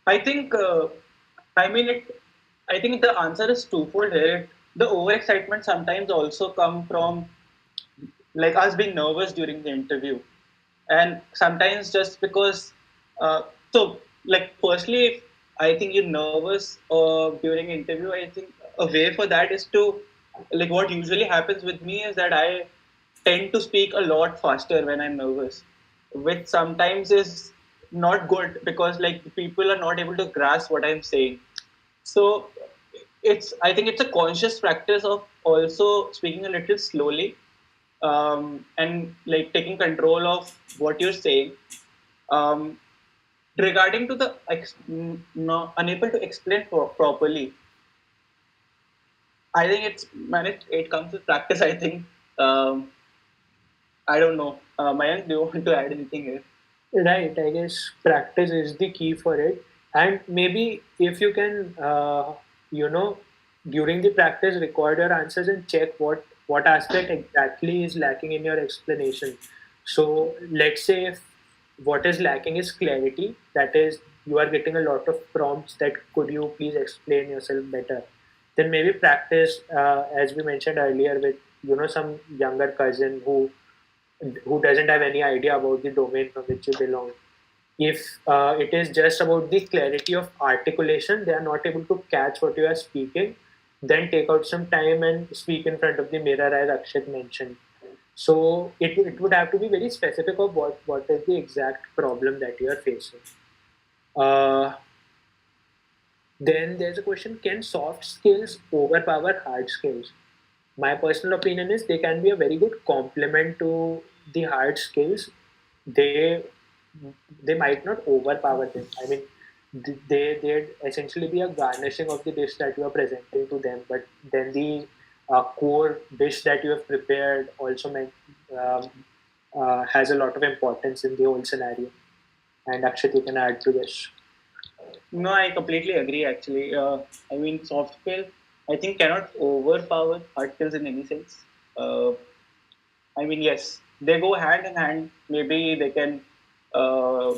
I think, I think the answer is twofold here. The overexcitement sometimes also come from like us being nervous during the interview, and sometimes just because. So, like, firstly, if I think you're nervous during interview, I think a way for that is to, like, what usually happens with me is that I tend to speak a lot faster when I'm nervous, which sometimes is not good because like people are not able to grasp what I'm saying. So it's I think it's a conscious practice of also speaking a little slowly, and like taking control of what you're saying. Um, regarding to the no, unable to explain properly, I think it's man, it comes with practice. I think I don't know. Mayank, do you want to add anything here? Right, I guess practice is the key for it. And maybe if you can, you know, during the practice, record your answers and check what aspect exactly is lacking in your explanation. So let's say if what is lacking is clarity, that is, you are getting a lot of prompts that could you please explain yourself better. Then maybe practice, as we mentioned earlier, with some younger cousin who doesn't have any idea about the domain from which you belong. If it is just about the clarity of articulation, they are not able to catch what you are speaking, then take out some time and speak in front of the mirror, as Akshat mentioned. So it would have to be very specific of what is the exact problem that you are facing. Uh, then there's a question, can soft skills overpower hard skills? My personal opinion is they can be a very good complement to the hard skills. They they might not overpower them. I mean, they'd essentially be a garnishing of the dish that you are presenting to them, but then the core dish that you have prepared also um, has a lot of importance in the whole scenario. And Akshat, you can add to this. No, I completely agree. Actually, I mean, soft skill I think cannot overpower hard skills in any sense. Uh, I mean, yes, they go hand in hand. Maybe they can uh,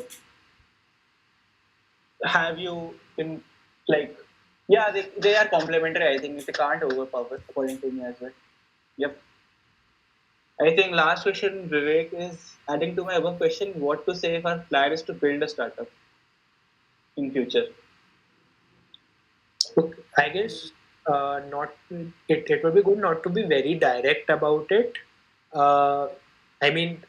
have you in like, yeah, they are complementary. I think they can't overpower, according to me as well. Yep. I think last question, Vivek, is adding to my above question: what to say if our plan is to build a startup in future? Look, I guess not. It would be good not to be very direct about it. Uh, I mean,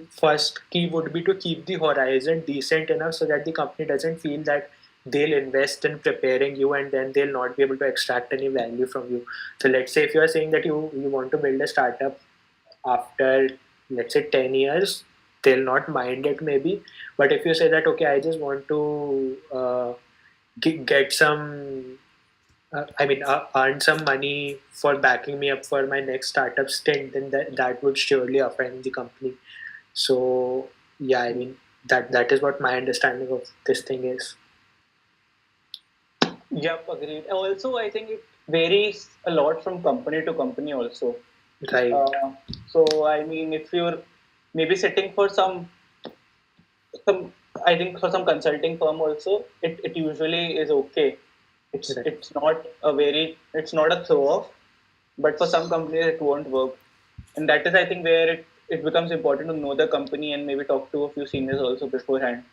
first key would be to keep the horizon decent enough so that the company doesn't feel that they'll invest in preparing you and then they'll not be able to extract any value from you. So let's say if you are saying that you want to build a startup after, let's say, 10 years, they'll not mind it maybe. But if you say that, okay, I just want to get some earn some money for backing me up for my next startup stint, then that would surely offend the company. So yeah, I mean that is what my understanding of this thing is. Yep, agreed. Also, I think it varies a lot from company to company also. Right. So, I mean, if you're maybe sitting for some, I think for some consulting firm also, it usually is okay. Right. It's not a throw off, but for some companies it won't work. And that is, I think, where it becomes important to know the company and maybe talk to a few seniors also beforehand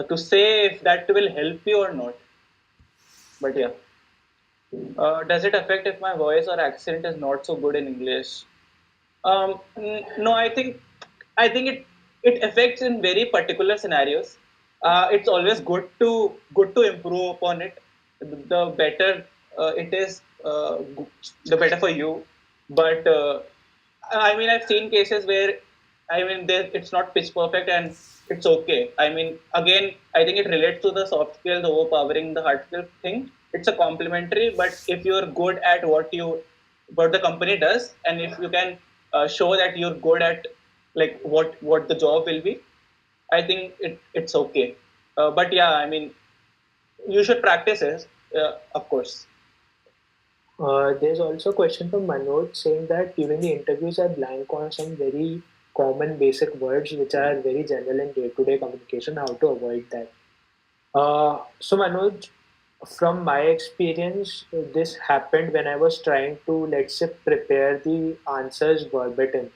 to say if that will help you or not. But yeah. Does it affect if my voice or accent is not so good in English? No, I think it affects in very particular scenarios. It's always good to improve upon it. The better it is, the better for you. But I mean, I've seen cases where I mean, it's not pitch perfect and it's okay. I mean, again, I think it relates to the soft skills overpowering the hard skill thing. It's a complementary, but if you're good at what the company does, and if you can show that you're good at like what the job will be, I think it's okay. But yeah, I mean, you should practice it, of course. There's also a question from Manoj saying that during the interviews I blank on some very common basic words which are very general in day-to-day communication. How to avoid that? So Manoj, from my experience, this happened when I was trying to, let's say, prepare the answers verbatim.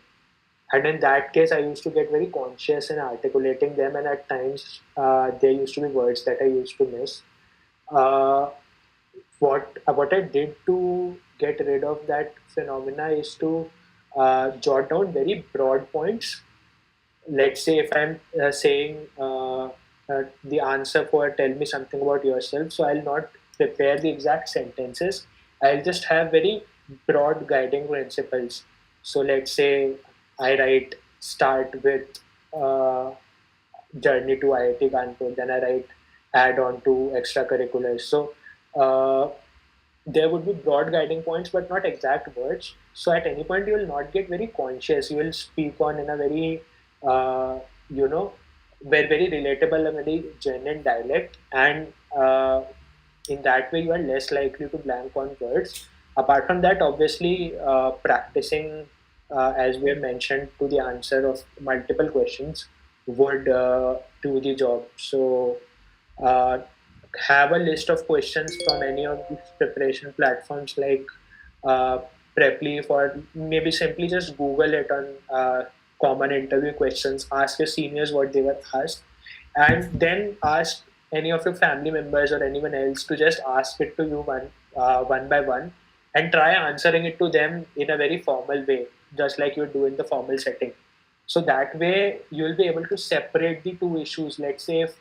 And in that case, I used to get very conscious in articulating them, and at times there used to be words that I used to miss. Uh, what I did to get rid of that phenomena is to jot down very broad points. Let's say if I'm saying the answer for tell me something about yourself, so I'll not prepare the exact sentences. I'll just have very broad guiding principles. So let's say I write start with uh, journey to IIT Kanpur, then I write add on to extracurriculars. So uh, there would be broad guiding points, but not exact words. So at any point, you will not get very conscious. You will speak on in a very, uh, you know, very relatable and very genuine dialect, and in that way, you are less likely to blank on words. Apart from that, obviously, practicing, as we have mentioned, to the answer of multiple questions would do the job. So. Uh, have a list of questions from any of these preparation platforms like uh, Prepleaf, or maybe simply just Google it on common interview questions. Ask your seniors what they were asked, and then ask any of your family members or anyone else to just ask it to you one by one, and try answering it to them in a very formal way, just like you do in the formal setting. So that way, you'll be able to separate the two issues. Let's say if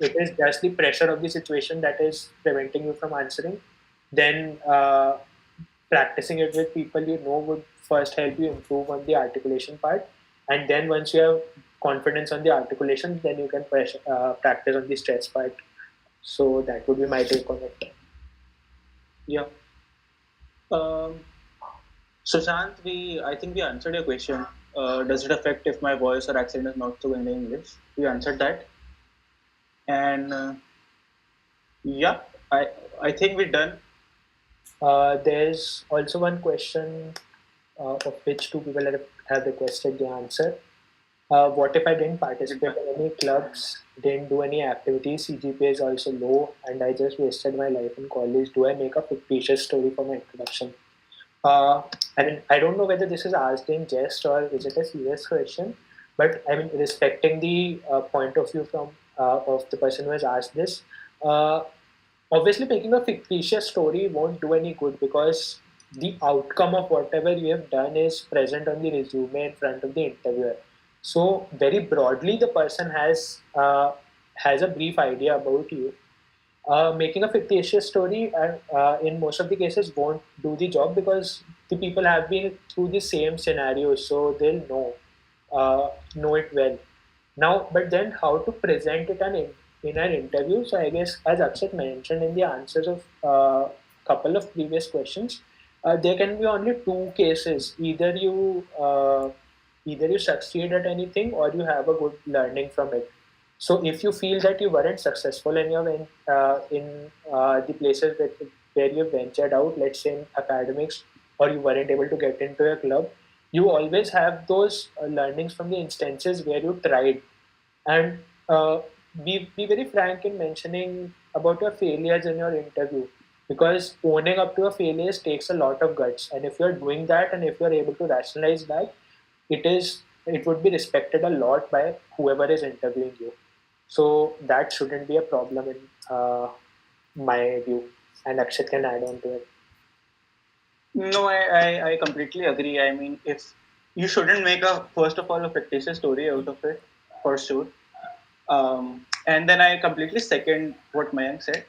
it is just the pressure of the situation that is preventing you from answering, then practicing it with people you know would first help you improve on the articulation part. And then once you have confidence on the articulation, then you can practice on the stress part. So that would be my take on it. Yeah. Um, Sushant, I think we answered your question. Does it affect if my voice or accent is not so in English? We answered that, and yeah, I think we're done. There's also one question of which two people have requested the answer. What if I didn't participate in any clubs, didn't do any activities, CGPA is also low, and I just wasted my life in college? Do I make a fictitious story for my introduction? I mean, I don't know whether this is asked in jest or is it a serious question, but I mean, respecting the point of view from of the person who has asked this, uh, obviously making a fictitious story won't do any good because the outcome of whatever you have done is present on the resume in front of the interviewer. So very broadly, the person has a brief idea about you. Making a fictitious story in most of the cases won't do the job because the people have been through the same scenario, so they'll know it well. Now, but then how to present it in an interview? So I guess as Akshat mentioned in the answers of couple of previous questions, there can be only two cases. Either you succeed at anything or you have a good learning from it. So if you feel that you weren't successful in the places where you ventured out, let's say in academics, or you weren't able to get into a club, you always have those learnings from the instances where you tried. And be very frank in mentioning about your failures in your interview, because owning up to your failures takes a lot of guts. And if you're doing that and if you're able to rationalize that, it would be respected a lot by whoever is interviewing you. So that shouldn't be a problem in my view. And Akshat can add on to it. No, I completely agree. I mean, if you shouldn't make first of all a fictitious story out of it, for sure. And then I completely second what Mayank said.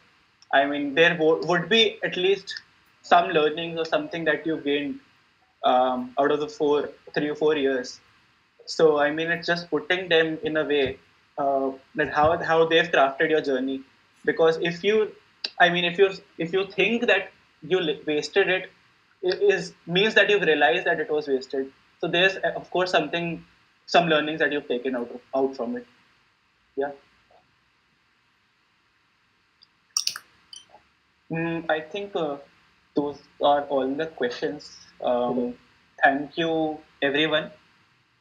I mean, there would be at least some learnings or something that you gained out of the 3 or 4 years. So I mean, it's just putting them in a way that how they've crafted your journey. Because if you, I mean, if you think that you wasted it, it is means that you've realized that it was wasted. So there's of course some learnings that you've taken out from it. Yeah. I think those are all the questions. Thank you, everyone,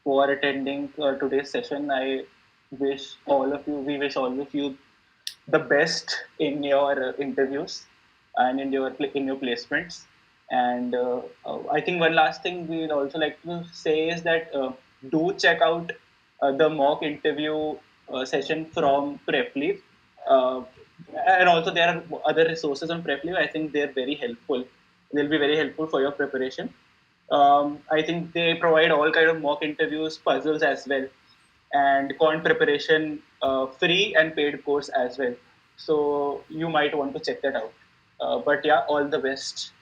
for attending today's session. We wish all of you the best in your interviews and in your placements. And I think one last thing we'd also like to say is that do check out the mock interview session from Prepleaf. Uh, and also there are other resources on Prepleaf. I think they're very helpful. They'll be very helpful for your preparation. I think they provide all kind of mock interviews, puzzles as well, and quant preparation, free and paid course as well. So you might want to check that out. But yeah, all the best.